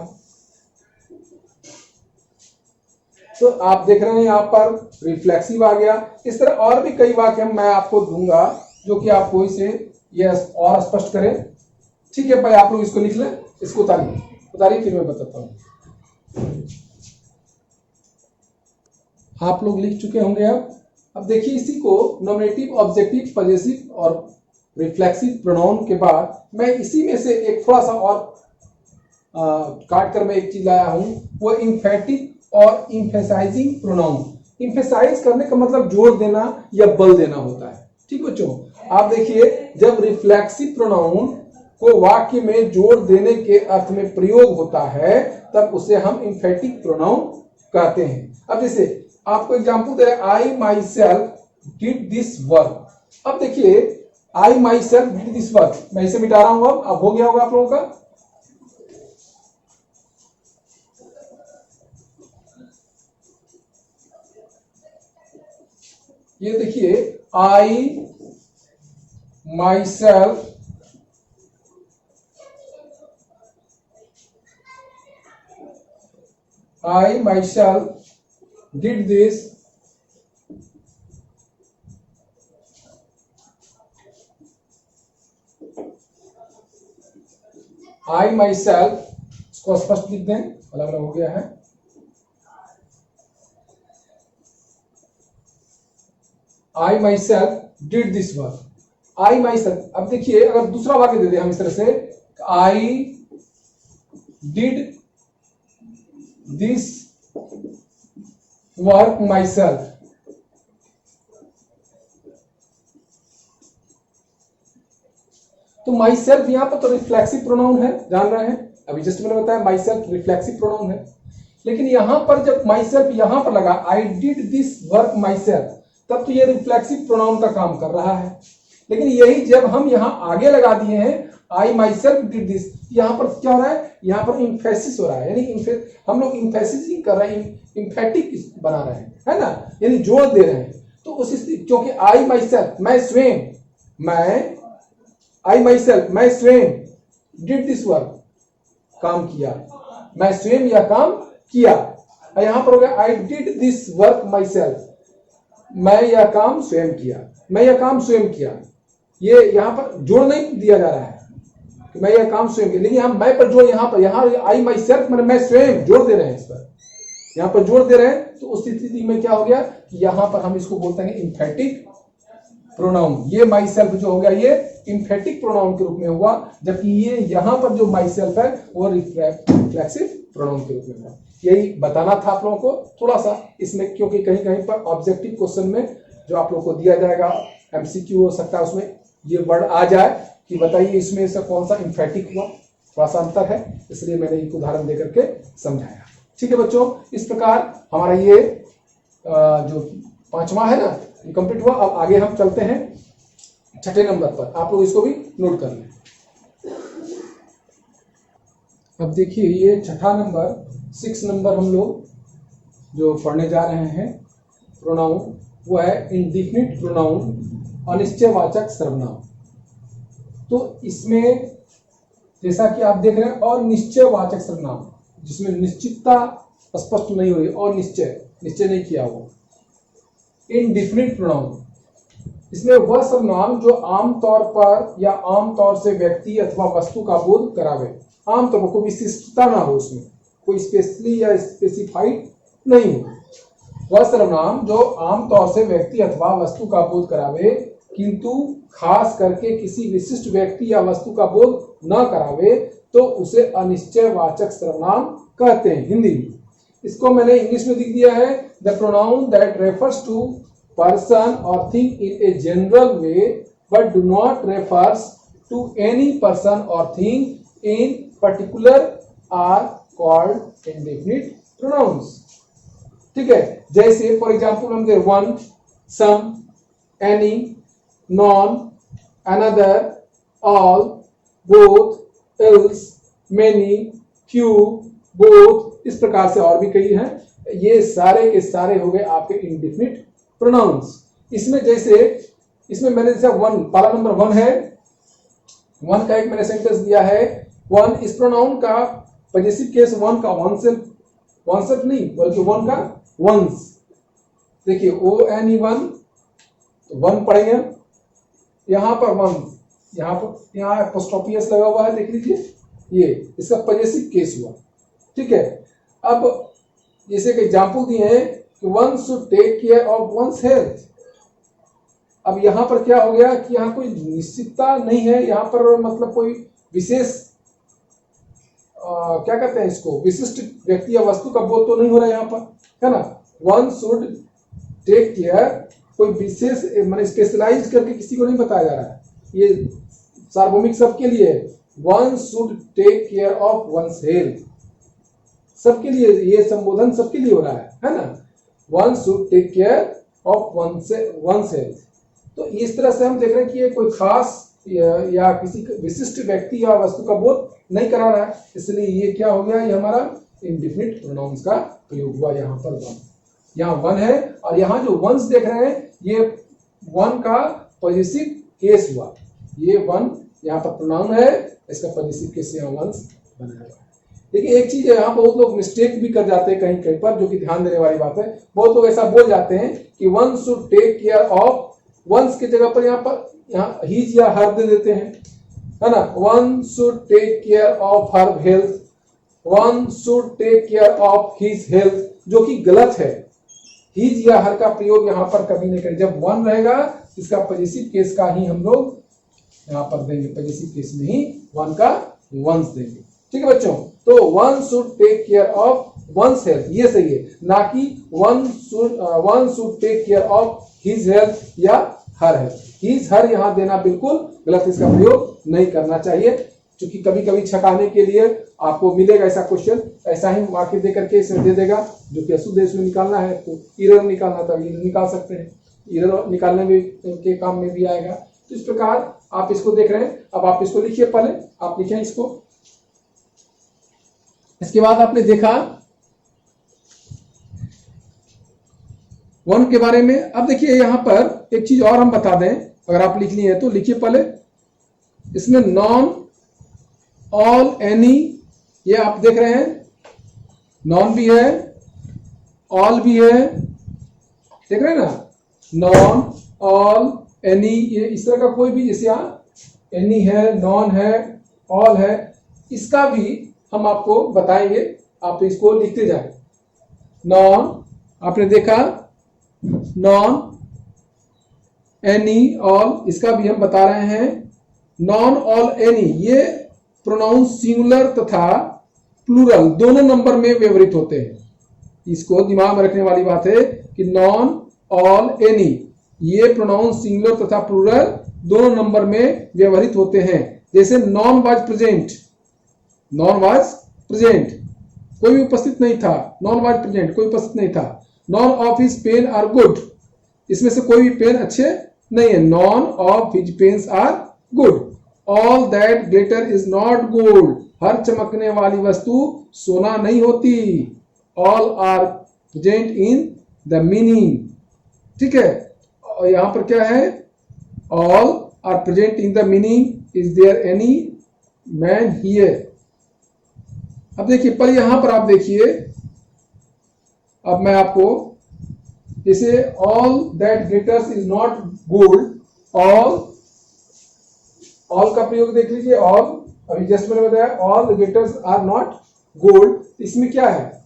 तो आप देख रहे हैं यहाँ पर रिफ्लेक्सिव आ गया। इस तरह और भी कई वाक्य मैं आपको दूंगा जो कि आपको इसे ये और स्पष्ट करें। ठीक है भाई, आप लोग इसको लिख लें, इसको उतारिए फिर मैं बताता हूं। आप लोग लिख चुके होंगे। अब देखिए, इसी को नॉमिनेटिव, ऑब्जेक्टिव, पजेसिव और रिफ्लेक्सिव प्रोनाउन के बाद मैं इसी में से एक थोड़ा सा और काट कर मैं एक चीज लाया हूं, वो इम्फेटिक और इम्फेसाइजिंग प्रोनाउन। इम्फेसाइज करने का मतलब जोर देना या बल देना होता है। ठीक बच्चों, आप देखिए, जब रिफ्लेक्सिव प्रोनाउन को वाक्य में जोर देने के अर्थ में प्रयोग होता है तब उसे हम इम्फेटिक प्रोनाउन कहते हैं। अब जैसे आपको एग्जांपल दे, I myself did this work. अब देखिए, I myself did this work, मैं इसे मिटा रहा हूं। अब हो गया होगा आप लोगों का। ये देखिए, आई myself did this, I myself, इसको स्पष्ट लिख दें, अलग अलग हो गया है। I myself did this work, I my self. अब देखिए, अगर दूसरा वाक्य दे दे हम इस तरह से, I did this work my self, तो माई सेल्फ यहां पर तो रिफ्लेक्सिव प्रोनाउन है, जान रहे हैं, अभी जस्ट मैंने बताया माई सेल्फ रिफ्लेक्सिव प्रोनाउन है। लेकिन यहां पर जब माई सेल्फ यहां पर लगा, I did this work my self, तब तो ये रिफ्लेक्सिव प्रोनाउन का काम कर रहा है। लेकिन यही जब हम यहां आगे लगा दिए हैं, आई माई सेल्फ डिड दिस, यहां पर क्या हो रहा है, यहां पर इम्फेसिस हो रहा है, यानी हम लोग इम्फेसिस कर रहे हैं, इम्फेटिक बना रहे हैं, है ना, यानी जोर दे रहे हैं। तो उस स्थिति, क्योंकि आई माई सेल्फ, मैं स्वयं, आई माई सेल्फ, मैं स्वयं, डिड दिस वर्क, काम किया, मैं स्वयं यह काम किया। यहां पर हो गया, I did this work my self, मैं यह काम स्वयं किया, मैं यह काम स्वयं किया। ये यहां पर जोड़ नहीं दिया जा रहा है कि मैं यह काम स्वयं किया, लेकिन हम मैं पर जोड़, यहां आई माई सेल्फ मैंने मैं स्वयं, जोड़ दे रहे हैं, इस पर यहां पर जोड़ दे रहे हैं। तो उस स्थिति में क्या हो गया कि यहां पर हम इसको बोलते हैं इम्फेटिक प्रोनाउन। ये माई सेल्फ जो हो गया, ये इम्फेटिक प्रोनाउन के रूप में हुआ, जबकि ये यहां पर जो माई सेल्फ है वो रिफ्लेक्सिव प्रोनाउन के रूप में हुआ। यही बताना था आप लोगों को थोड़ा सा इसमें, क्योंकि कहीं कहीं पर ऑब्जेक्टिव क्वेश्चन में जो आप लोगों को दिया जाएगा, एमसीक्यू हो सकता है, उसमें ये वर्ड आ जाए कि बताइए इसमें से कौन सा इम्फेटिक हुआ, थोड़ा सा अंतर है, इसलिए मैंने एक उदाहरण देकर के समझाया। ठीक है बच्चों, इस प्रकार हमारा ये जो 5वां है ना, ये कंप्लीट हुआ। अब आगे हम चलते हैं 6ठे नंबर पर, आप लोग इसको भी नोट कर लें। अब देखिए, ये 6ठा नंबर, 6 नंबर हम लोग जो पढ़ने जा रहे हैं प्रोनाउन, वो है इंडिफिनिट प्रोनाउन, अनिश्चयवाचक सर्वनाम। तो इसमें जैसा कि आप देख रहे हैं अनिश्चयवाचक सर्वनाम, जिसमें निश्चितता स्पष्ट नहीं हुई और निश्चय नहीं किया हुआ। इनडिफिनिट प्रोनाउन, इसमें वह सर्वनाम जो आमतौर पर या आमतौर से व्यक्ति अथवा वस्तु का बोध करावे। आमतौर पर कोई विशिष्टता ना हो, उसमें कोई स्पेशली या स्पेसिफाइड नहीं हो। वह सर्वनाम जो आमतौर से व्यक्ति अथवा वस्तु का बोध करावे, किंतु खास करके किसी विशिष्ट व्यक्ति या वस्तु का बोध न करावे, तो उसे अनिश्चयवाचक सर्वनाम कहते हैं हिंदी में। इसको मैंने इंग्लिश में लिख दिया है, the pronoun that refers to person or thing in a general way but do not refers to any person or thing in particular are called indefinite pronouns. ठीक है, जैसे फॉर एग्जाम्पल हम दे one, some, any, none, another, all, both, else, many, few, both, इस प्रकार से और भी कई हैं। ये सारे के सारे हो गए आपके इंडेफिनिट प्रोनाउंस। इसमें जैसे इसमें मैंने जैसा वन, पारा नंबर वन है, वन का एक मैंने सेंटेंस दिया है। वन इस प्रोनाउन का पॉजिटिव केस वन का वन सेल्फ नहीं बल्कि वन का वंस। देखिए ओ एन ई वन, तो वन पढ़ेंगे, यहां पर वन, यहाँ एपोस्ट्रोफियस लगा हुआ है, देख लीजिए, ये इसका पॉजिटिव केस हुआ। ठीक है, अब जैसे कि एग्जाम्पल दिए हैं कि one should take care of one's health. अब यहाँ पर क्या हो गया कि यहाँ कोई निश्चितता नहीं है, यहाँ पर मतलब कोई विशेष क्या कहते हैं इसको, विशिष्ट व्यक्ति या वस्तु का बोध तो नहीं हो रहा है यहाँ पर, है ना। वन शुड टेक केयर, कोई विशेष मैंने स्पेशलाइज करके किसी को नहीं बताया जा रहा है, ये सार्वभौमिक सबके लिए है। One should take care of one's health, सबके लिए ये संबोधन सबके लिए हो रहा है ना। One should take care of one's health. तो इस तरह से हम देख रहे हैं कि ये कोई खास या किसी विशिष्ट व्यक्ति या वस्तु का बोध नहीं करा रहा है, इसलिए ये क्या हो गया, ये हमारा इंडेफिनिट प्रोनाउंस का प्रयोग हुआ। यहाँ पर वन, यहाँ वन है, और यहाँ जो वंस देख रहे हैं ये वन का पॉजिटिव केस हुआ। ये वन यहाँ पर प्रोनाउन है, इसका पॉजिटिव केस यहाँ वंस बनाया हुआ है। देखिए एक चीज है, यहाँ बहुत लोग मिस्टेक भी कर जाते हैं कहीं कहीं पर, जो कि ध्यान देने वाली बात है। बहुत लोग ऐसा बोल जाते हैं कि one should take care of, one's की जगह पर यहाँ हीज या हर दे देते हैं, है ना। One should take care of her health, one should take care of his health, जो कि गलत है। हीज या हर का प्रयोग यहाँ पर कभी नहीं करें। जब वन रहेगा इसका पॉजिटिव केस का ही हम लोग यहाँ पर देंगे, पॉजिटिव केस में ही वन का वंस देंगे। ठीक है बच्चों, तो one should take care of one's health, ये सही है, ना कि one should take care of his health या हर हेल्थ। हिज हर यहाँ देना बिल्कुल गलत, इसका प्रयोग नहीं करना चाहिए, क्योंकि कभी कभी छकाने के लिए आपको मिलेगा ऐसा क्वेश्चन, ऐसा ही वाक्य दे करके इसमें दे देगा, जो कि अशुद्ध इसमें निकालना है तो एरर निकालना था, ये निकाल सकते हैं, एरर निकालने में के काम में भी आएगा। तो इस प्रकार आप इसको देख रहे हैं। अब आप इसको लिखिए, पहले आप लिखें इसको। इसके बाद आपने देखा वन के बारे में। अब देखिए यहाँ पर एक चीज और हम बता दें, अगर आप लिखनी है तो लिखिए पहले। इसमें नॉन, ऑल, एनी, ये आप देख रहे हैं, नॉन भी है, ऑल भी है, देख रहे हैं ना। नॉन, ऑल, एनी, ये इस तरह का कोई भी, जैसे यहाँ एनी है, नॉन है, ऑल है, इसका भी हम आपको बताएंगे, आप इसको लिखते जाए। नॉन आपने देखा, नॉन, एनी, ऑल, इसका भी हम बता रहे हैं। नॉन, ऑल, एनी, ये प्रोनाउन सिंगुलर तथा प्लूरल दोनों नंबर में व्यवहृत होते हैं। इसको दिमाग में रखने वाली बात है कि नॉन, ऑल, एनी, ये प्रोनाउन सिंगुलर तथा प्लूरल दोनों नंबर में व्यवहृत होते हैं। जैसे non was present, non was present, कोई भी उपस्थित नहीं था। नॉन वाज प्रेजेंट, कोई उपस्थित नहीं था। None of his pen are good, इसमें से कोई भी पेन अच्छे नहीं है। None of his pens are good. All that glitter is not gold, हर चमकने वाली वस्तु सोना नहीं होती। All are present in the meaning, ठीक है। और यहां पर क्या है, all are present in the meaning, is there any man here. अब देखिए, पर यहां पर आप देखिए, अब मैं आपको जैसे all that glitters is not gold, all का प्रयोग देख लीजिए, ऑल, अभी जस्ट मैंने बताया all the glitters are not gold, इसमें क्या है,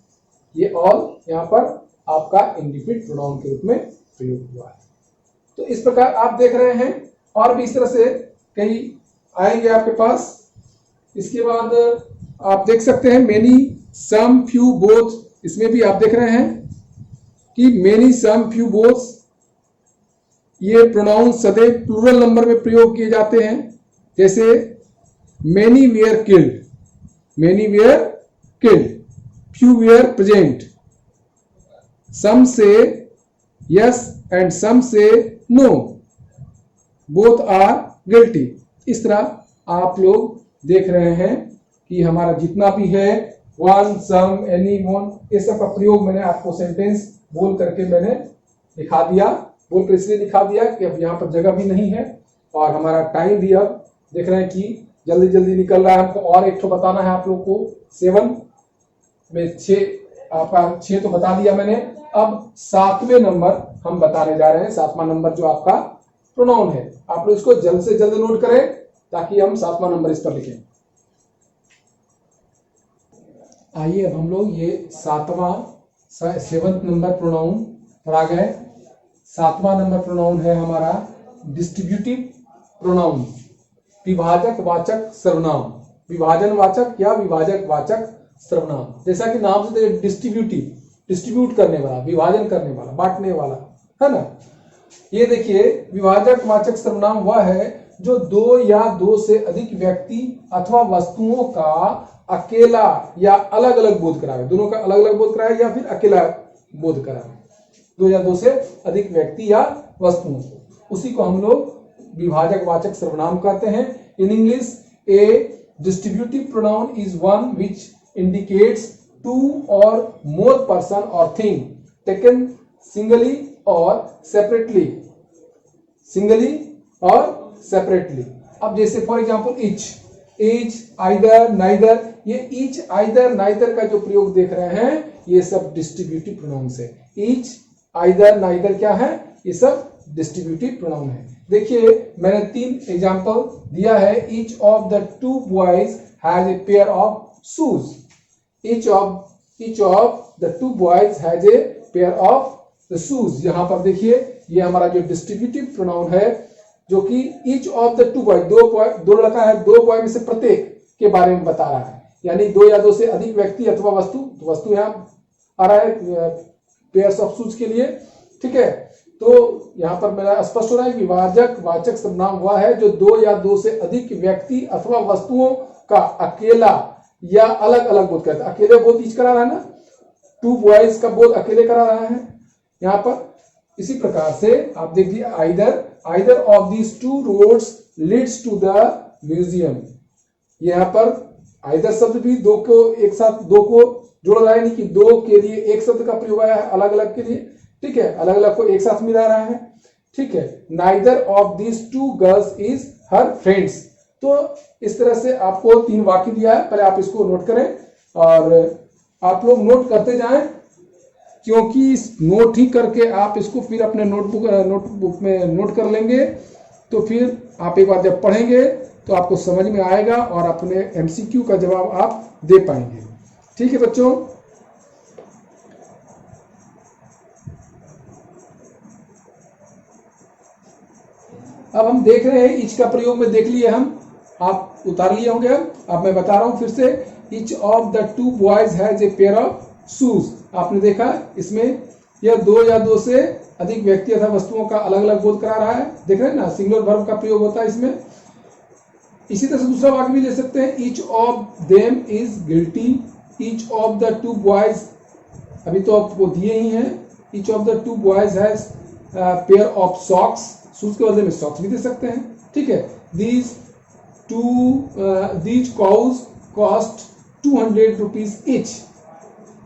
ये ऑल यहां पर आपका इंडिफिनिट प्रोनाउन के रूप में प्रयोग हुआ है। तो इस प्रकार आप देख रहे हैं, और भी इस तरह से कई आएंगे आपके पास। इसके बाद आप देख सकते हैं मेनी, सम, फ्यू, बोथ, इसमें भी आप देख रहे हैं कि मेनी, सम, फ्यू, बोथ, ये प्रोनाउन सदैव प्लूरल नंबर में प्रयोग किए जाते हैं। जैसे many were killed, many were killed, few were present, some से यस एंड सम से नो, बोथ आर गिल्टी। इस तरह आप लोग देख रहे हैं कि हमारा जितना भी है वन, सम, एनी, वन, ये सब का प्रयोग मैंने आपको सेंटेंस बोल करके मैंने दिखा दिया, बोलकर इसलिए दिखा दिया कि अब यहाँ पर जगह भी नहीं है और हमारा टाइम भी अब देख रहे हैं कि जल्दी जल्दी निकल रहा है। हमको और एक तो बताना है आप लोग को, 7 में 6, आपका 6 तो बता दिया मैंने। अब 7वें नंबर हम बताने जा रहे हैं, 7वां नंबर जो आपका प्रोनाउन है, आप लोग इसको जल्द से जल्द नोट करें ताकि हम 7वां नंबर इस पर लिखें। आइए अब हम लोग ये 7वें नंबर प्रोनाउन पर आ गए। 7वां नंबर प्रोनाउन है हमारा डिस्ट्रीब्यूटिव प्रोनाउन, विभाजक वाचक सर्वनाम, विभाजन वाचक या विभाजक वाचक सर्वनाम। जैसा कि नाम से डिस्ट्रीब्यूटिव, डिस्ट्रीब्यूट करने वाला, विभाजन करने वाला, बांटने वाला, है ना। ये देखिए, विभाजक वाचक सर्वनाम वह है जो 2 या 2 से अधिक व्यक्ति अथवा वस्तुओं का अकेला या अलग अलग बोध करावे, दोनों का अलग अलग बोध करावे या फिर अकेला बोध करावे, 2 या 2 से अधिक व्यक्ति या वस्तुओं को, उसी को हम लोग विभाजक वाचक सर्वनाम कहते हैं। In English A distributive pronoun is one which indicates 2 or more person or thing taken singly or separately, singly or separately। अब जैसे for example each, either, neither, ये each, either, neither का जो प्रयोग देख रहे हैं ये सब डिस्ट्रीब्यूटिव प्रोनाउंस है। each, either, neither क्या है, ये सब डिस्ट्रीब्यूटिव प्रोनाउन है। देखिए मैंने 3 एग्जांपल दिया है। each of the 2 boys has a pair of shoes, each of the 2 boys has a pair of the shoes। यहां पर देखिए ये हमारा जो डिस्ट्रीब्यूटिव प्रोनाउन है जो कि each of the 2 boys, दो लड़का है, 2 बॉय में से प्रत्येक के बारे में बता रहा है, यानी 2 या 2 से अधिक व्यक्ति अथवा वस्तु, तो वस्तु यहां आ रहा है पेयर्स ऑफ शूज के लिए, ठीक है। तो यहां पर मेरा स्पष्ट हो रहा है, विभाजक वाचक सर्वनाम वह है जो 2 या 2 से अधिक व्यक्ति अथवा वस्तुओं का अकेला या अलग अलग बोध करता है। अकेले बोध ईच करा रहा है ना, 2 बॉयज का बोध अकेले करा रहा है यहाँ पर। इसी प्रकार से आप देखिए either of these 2 roads leads to the museum. यहाँ पर आइदर शब्द भी 2 को एक साथ 2 को जोड़ रहा है, नहीं कि 2 के लिए एक शब्द का प्रयोग आया है अलग अलग के लिए, ठीक है, अलग अलग को एक साथ मिला रहा है, ठीक है। Neither of these 2 girls is her friends. तो इस तरह से आपको 3 वाक्य दिया है, पहले आप इसको नोट करें और आप लोग नोट करते जाएं, क्योंकि नोट ही करके आप इसको फिर अपने नोटबुक में नोट कर लेंगे, तो फिर आप एक बार जब पढ़ेंगे तो आपको समझ में आएगा और अपने MCQ का जवाब आप दे पाएंगे। ठीक है बच्चों, अब हम देख रहे हैं इच का प्रयोग में देख लिए हम, आप उतार लिए होंगे। अब मैं बता रहा हूं फिर से, each of the 2 boys has a pair of shoes. आपने देखा इसमें यह 2 या 2 से अधिक व्यक्ति अथवा वस्तुओं का अलग अलग बोध करा रहा है, देख रहे हैं ना, सिंगुलर वर्ब का प्रयोग होता है इसमें। इसी तरह से दूसरा वाक्य भी ले सकते हैं, each of them is guilty, each of the 2 boys, अभी तो आपको दिए ही हैं, each of the 2 boys has pair of socks, shoes के बदले में सॉक्स भी दे सकते हैं, ठीक है। These cows cost 200 rupees each.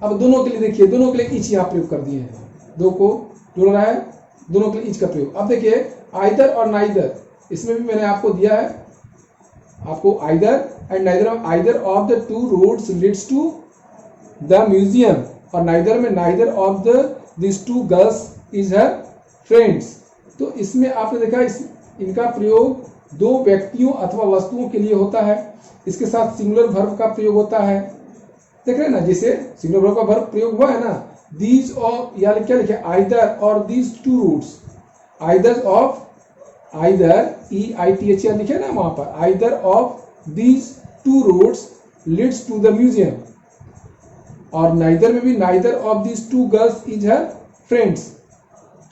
अब दोनों के लिए देखिए, दोनों के लिए ईच यहाँ प्रयोग कर दिए हैं, दो को जोड़ रहा है, दोनों के लिए ईच का प्रयोग। अब देखिए आइदर और नाइदर, इसमें भी मैंने आपको दिया है, आपको either and neither, either of the two roads leads to the museum, और नाइदर में neither of the this two girls is her friends. तो इसमें आपने देखा इनका प्रयोग दो व्यक्तियों अथवा वस्तुओं के लिए होता है, इसके साथ सिंगुलर वर्ब का प्रयोग होता है। देख रहे हैं ना, जैसे सिंगुलर वर्ब का वर्ब प्रयोग हुआ है ना, दीज ऑफ, या क्या लिखे, आइदर और these two routes, either of, either EITH लिखे ना वहां पर, either of these two routes leads to the museum, और नाइदर में भी neither of these two girls is her friends,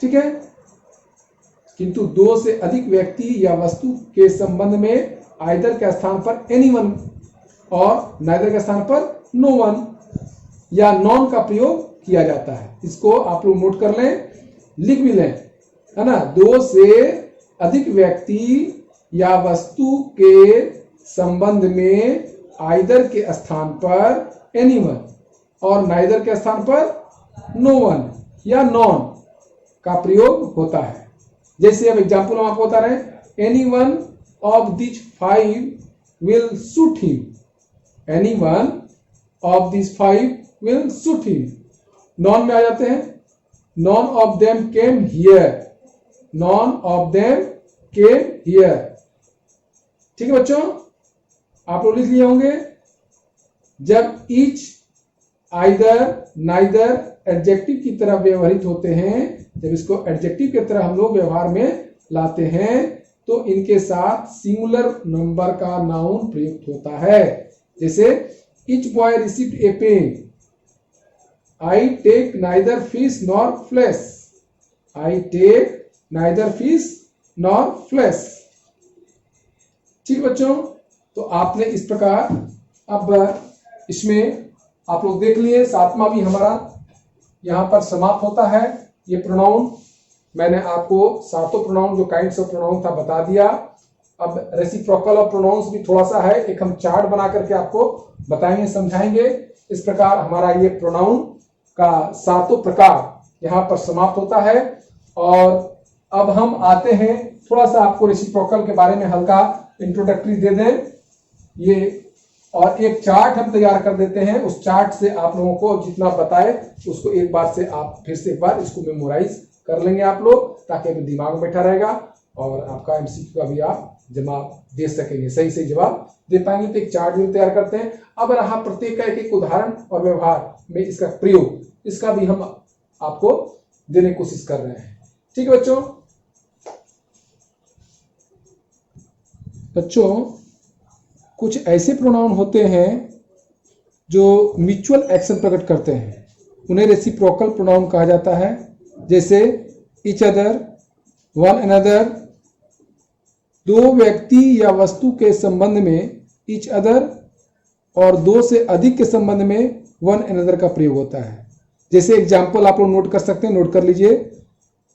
ठीक है। किंतु दो से अधिक व्यक्ति या वस्तु के संबंध में आइदर के स्थान पर एनीवन और नाइदर के स्थान पर नो वन या नॉन का प्रयोग किया जाता है। इसको आप लोग नोट कर लें, लिख भी लें, है ना। दो से अधिक व्यक्ति या वस्तु के संबंध में आइदर के स्थान पर एनीवन और नाइदर के स्थान पर नो वन या नॉन का प्रयोग होता है। जैसे अब एग्जाम्पल हम आपको बता रहे हैं, any one of this 5 will suit him, any one of this 5 will suit him. Non में आ जाते हैं, none of them came here, none of them came here, ठीक है बच्चों, आप लोग लिख लिए होंगे। जब ईच, आइदर, नाइदर एडजेक्टिव की तरह व्यवहारित होते हैं, जब इसको एडजेक्टिव की तरह हम लोग व्यवहार में लाते हैं, तो इनके साथ सिंगुलर नंबर का नाउन प्रयुक्त होता है। जैसे each boy received a pen, I take neither fish nor flash, I take neither fish nor flash, ठीक बच्चों। तो आपने इस प्रकार अब इसमें आप लोग देख लिए, सातवां भी हमारा यहां पर समाप्त होता है। ये प्रोनाउन मैंने आपको सातों प्रोनाउन जो काइंड्स ऑफ प्रोनाउन था बता दिया। अब रेसिप्रोकल ऑफ प्रोनाउंस भी थोड़ा सा है, एक हम चार्ट बना करके आपको बताएंगे, समझाएंगे। इस प्रकार हमारा ये प्रोनाउन का सातों प्रकार यहाँ पर समाप्त होता है। और अब हम आते हैं, थोड़ा सा आपको रेसिप्रोकल के बारे में हल्का इंट्रोडक्टरी दे दें ये, और एक चार्ट हम तैयार कर देते हैं। उस चार्ट से आप लोगों को जितना बताए उसको एक बार से आप फिर से एक बार इसको मेमोराइज कर लेंगे आप लोग, ताकि अभी दिमाग में बैठा रहेगा और आपका MCQ का भी आप जवाब दे सकेंगे, सही सही जवाब दे पाएंगे। तो एक चार्ट भी तैयार करते हैं। अब रहा प्रत्येक का एक उदाहरण और व्यवहार में इसका प्रयोग, इसका भी हम आपको देने की कोशिश कर रहे हैं, ठीक है बच्चों। कुछ ऐसे प्रोनाउन होते हैं जो म्यूचुअल एक्शन प्रकट करते हैं, उन्हें रेसिप्रोकल प्रोनाउन कहा जाता है। जैसे ईच अदर, वन अनदर, दो व्यक्ति या वस्तु के संबंध में ईच अदर और दो से अधिक के संबंध में वन अनदर का प्रयोग होता है। जैसे एग्जाम्पल आप लोग नोट कर सकते हैं, नोट कर लीजिए।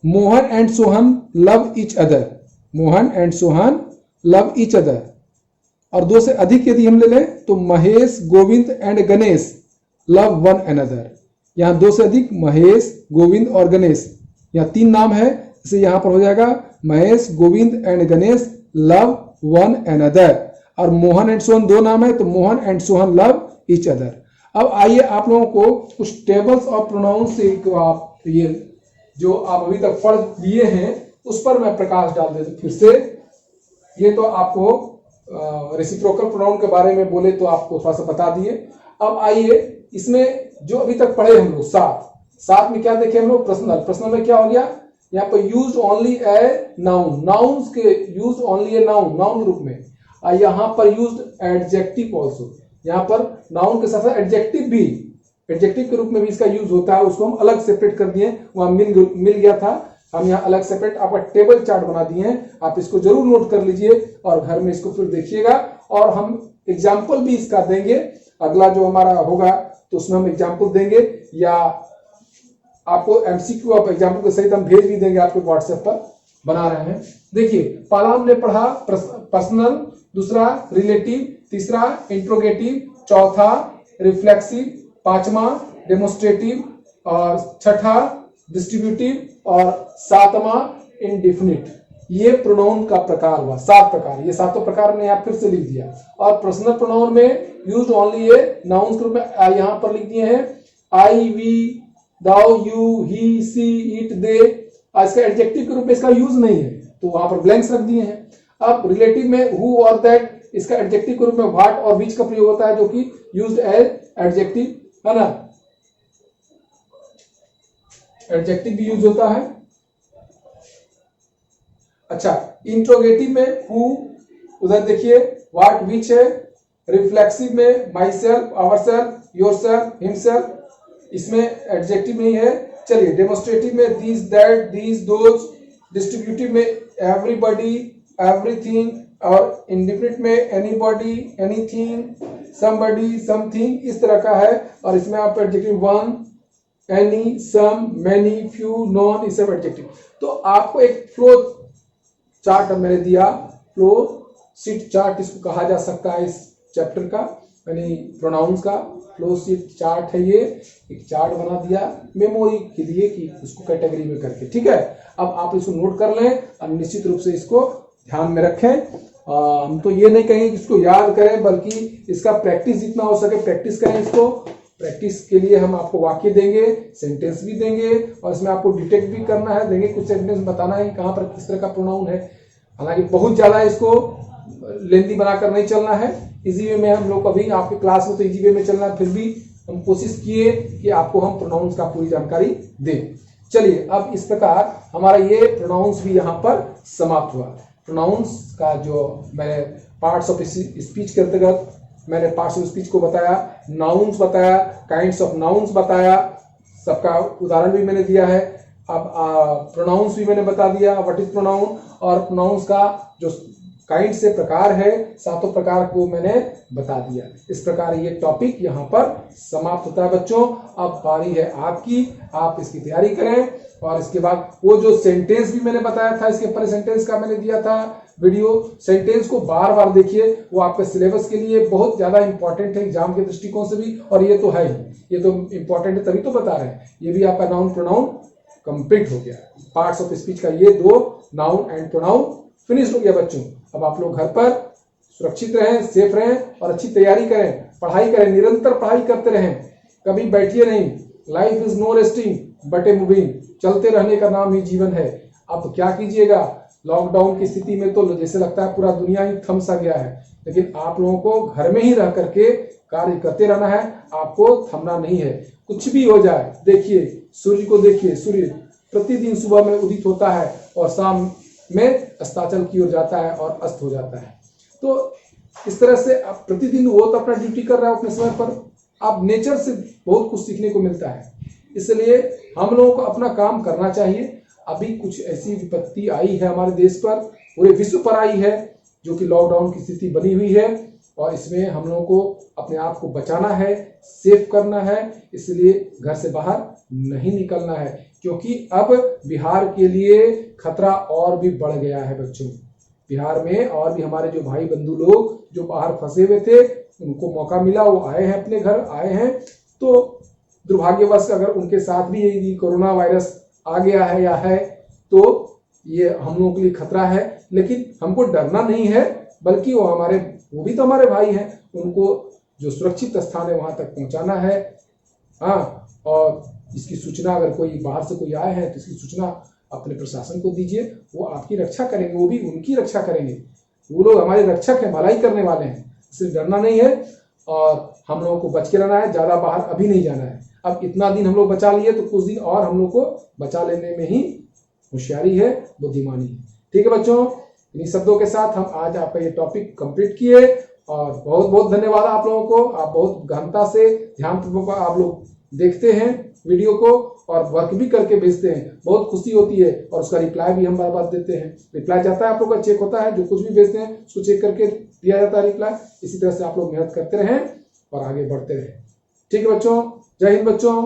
Mohan and Sohan love each other, Mohan and Sohan love each other. और दो से अधिक यदि हम ले लें तो Mahesh, Govind and Ganesh love one another. यहाँ दो से अधिक महेश, गोविंद और गणेश, यहाँ तीन नाम है, इसे यहाँ पर हो जाएगा Mahesh, Govind and Ganesh love one another. और मोहन एंड सोहन दो नाम है, तो Mohan and Sohan love each other. अब आइए आप लोगों को कुछ टेबल्स ऑफ प्रोनाउन से आप ये जो आप अभी तक पढ़ लिए हैं उस पर मैं प्रकाश डाल देता हूं फिर से। ये तो आपको रेसिप्रोकल प्रोनाउन के बारे में बोले तो आपको थोड़ा सा बता दिए। अब आइए इसमें जो अभी तक पढ़े हम लोग सात में क्या देखे हम लोग, पर्सनल में क्या हो गया, यहाँ पर used only a noun, nouns के used only a noun, noun रूप में। यहाँ पर यूज्ड एडजेक्टिव ऑल्सो, यहाँ पर नाउन के साथ एडजेक्टिव भी, एडजेक्टिव के रूप में भी इसका यूज होता है। उसको हम अलग सेपरेट कर दिए, वहां मिल गया था, हम यहाँ अलग सेपरेट आपका टेबल चार्ट बना दिए हैं। आप इसको जरूर नोट कर लीजिए और घर में इसको फिर देखिएगा। और हम एग्जाम्पल भी इसका देंगे, अगला जो हमारा होगा तो उसमें हम एग्जाम्पल देंगे, या आपको MCQ आप एग्जाम्पल के सहित हम भेज भी देंगे, आपके व्हाट्सएप पर बना रहे हैं। देखिए पहला हमने पढ़ा पर्सनल, दूसरा रिलेटिव, तीसरा इंट्रोगेटिव, चौथा रिफ्लेक्सिव, पांचवा डेमोस्ट्रेटिव, और छठा डिस्ट्रीब्यूटिव, और सातवां इंडिफिनिट। ये प्रोनाउन का प्रकार हुआ, 7 प्रकार। ये सातों प्रकार मैंने यहाँ फिर से लिख दिया। और पर्सनल प्रोनाउन में यूज ओनली ये नाउन्स के रूप में यहाँ पर लिख दिए हैं I, we, thou, you, he, she, it, they. इसका एडजेक्टिव के रूप में इसका यूज नहीं है, तो वहां पर ब्लैंक्स रख दिए हैं। अब रिलेटिव में हु और दैट, इसका एडजेक्टिव के रूप में व्हाट और विच का प्रयोग होता है, जो कि यूज्ड एज एडजेक्टिव, है ना, एडजेक्टिव भी यूज होता है। अच्छा, इंट्रोगेटिव में हु, उधर देखिए व्हाट, विच है। रिफ्लेक्सिव में myself, ourself, yourself, himself, इसमें एडजेक्टिव नहीं है। चलिए, डेमोस्ट्रेटिव में this, that, this, those. Distributive में एवरीबॉडी, एवरीथिंग, और इंडिफिनिट में एनीबॉडी, एनीथिंग, समबडी, समथिंग, इस तरह का है। और इसमें आप adjective one, any, some, many, few, none, इस सब एडजेक्टिव। तो आपको एक फ्लो चार्ट मैंने दिया, फ्लो शीट चार्ट इसको कहा जा सकता है, इस चैप्टर का, यानी प्रोनाउंस का फ्लो शीट चार्ट है। ये एक चार्ट बना दिया मेमोरी के लिए कि उसको कैटेगरी में करके, ठीक है। अब आप इसको नोट कर लें और निश्चित रूप से इसको ध्यान में रखें। हम तो ये नहीं कहेंगे कि इसको याद करें, बल्कि इसका प्रैक्टिस जितना हो सके प्रैक्टिस करें। इसको प्रैक्टिस के लिए हम आपको वाक्य देंगे, सेंटेंस भी देंगे, और इसमें आपको डिटेक्ट भी करना है, देंगे कुछ सेंटेंस, बताना है कहाँ पर किस तरह का प्रोनाउन है। हालांकि बहुत ज्यादा इसको लेंथी बनाकर नहीं चलना है, इजी वे में हम लोग अभी आपके क्लास में तो इजी वे में चलना है, फिर भी हम कोशिश किए कि आपको हम प्रोनाउंस का पूरी जानकारी दें। चलिए, अब इस प्रकार हमारा ये प्रोनाउंस भी यहाँ पर समाप्त हुआ। प्रोनाउंस का जो मैंने पार्ट्स ऑफ स्पीच के अंतर्गत मैंने पार्ट्स ऑफ स्पीच को बताया, नाउन्स बताया, काइंड्स ऑफ नाउन्स बताया, सबका उदाहरण भी मैंने दिया है। अब प्रोनाउंस भी मैंने बता दिया, व्हाट इज प्रोनाउन, और प्रोनाउंस का जो काइंड से प्रकार है, सातों प्रकार को मैंने बता दिया। इस प्रकार ये टॉपिक यहाँ पर समाप्त होता है बच्चों। अब बारी है आपकी, आप इसकी तैयारी करें। और इसके बाद वो जो सेंटेंस भी मैंने बताया था, इसके पहले सेंटेंस का मैंने दिया था वीडियो, सेंटेंस को बार बार देखिए, वो आपके सिलेबस के लिए बहुत ज्यादा इंपॉर्टेंट है एग्जाम के दृष्टिकोण से भी। और ये तो है ही, ये तो इंपॉर्टेंट है, तभी तो बता रहे हैं। ये भी आपका नाउन प्रोनाउन कंप्लीट हो गया। पार्ट्स ऑफ स्पीच का ये 2 नाउन एंड प्रोनाउन फिनिश हो गया बच्चों। अब आप लोग घर पर सुरक्षित रहें, सेफ रहें और अच्छी तैयारी करें, पढ़ाई करें, निरंतर पढ़ाई करते रहें, कभी बैठिए नहीं। Life is no resting but a moving, चलते रहने का नाम ही जीवन है। अब क्या कीजिएगा, लॉकडाउन की स्थिति में तो जैसे लगता है पूरा दुनिया ही थम सा गया है, लेकिन आप लोगों को घर में ही रह करके कार्य करते रहना है, आपको थमना नहीं है। कुछ भी हो जाए, देखिए सूर्य को, देखिए सूर्य प्रतिदिन सुबह में उदित होता है और शाम में अस्ताचल की ओर जाता है और अस्त हो जाता है। तो इस तरह से आप प्रतिदिन, वो तो अपना ड्यूटी कर रहा है अपने समय पर, आप नेचर से बहुत कुछ सीखने को मिलता है। इसलिए हम लोगों को अपना काम करना चाहिए। अभी कुछ ऐसी विपत्ति आई है हमारे देश पर, पूरे विश्व पर आई है, जो कि लॉकडाउन की स्थिति बनी हुई है, और इसमें हम लोगों को अपने आप को बचाना है, सेफ करना है। इसलिए घर से बाहर नहीं निकलना है, क्योंकि अब बिहार के लिए खतरा और भी बढ़ गया है बच्चों। बिहार में और भी हमारे जो भाई बंधु लोग जो बाहर फंसे हुए थे, उनको मौका मिला, वो आए हैं, अपने घर आए हैं। तो दुर्भाग्यवश अगर उनके साथ भी यदि कोरोना वायरस आ गया है या है, तो ये हम लोगों के लिए खतरा है। लेकिन हमको डरना नहीं है, बल्कि वो भी तो हमारे भाई हैं, उनको जो सुरक्षित स्थान है वहां तक पहुंचाना है। हाँ, और इसकी सूचना, अगर कोई बाहर से कोई आए हैं तो इसकी सूचना अपने प्रशासन को दीजिए, वो आपकी रक्षा करेंगे, वो भी उनकी रक्षा करेंगे। वो लोग हमारे रक्षक हैं, भलाई करने वाले हैं, इसलिए डरना नहीं है। और हम लोगों को बच के रहना है, ज्यादा बाहर अभी नहीं जाना है। अब इतना दिन हम लोग बचा लिए, तो कुछ दिन और हम लोग को बचा लेने में ही होशियारी है, बुद्धिमानी है। ठीक है बच्चों, इन्हीं शब्दों के साथ हम आज आपका ये टॉपिक कंप्लीट किए, और बहुत बहुत धन्यवाद आप लोगों को। आप बहुत गहनता से, ध्यानपूर्वक आप लोग देखते हैं वीडियो को और वर्क भी करके भेजते हैं, बहुत खुशी होती है। और उसका रिप्लाई भी हम बार बार देते हैं। रिप्लाई जाता है, आप लोग का चेक होता है, जो कुछ भी भेजते हैं उसको चेक करके दिया जाता है रिप्लाई। इसी तरह से आप लोग मेहनत करते रहें और आगे बढ़ते रहें। ठीक है बच्चों, जय हिंद बच्चों।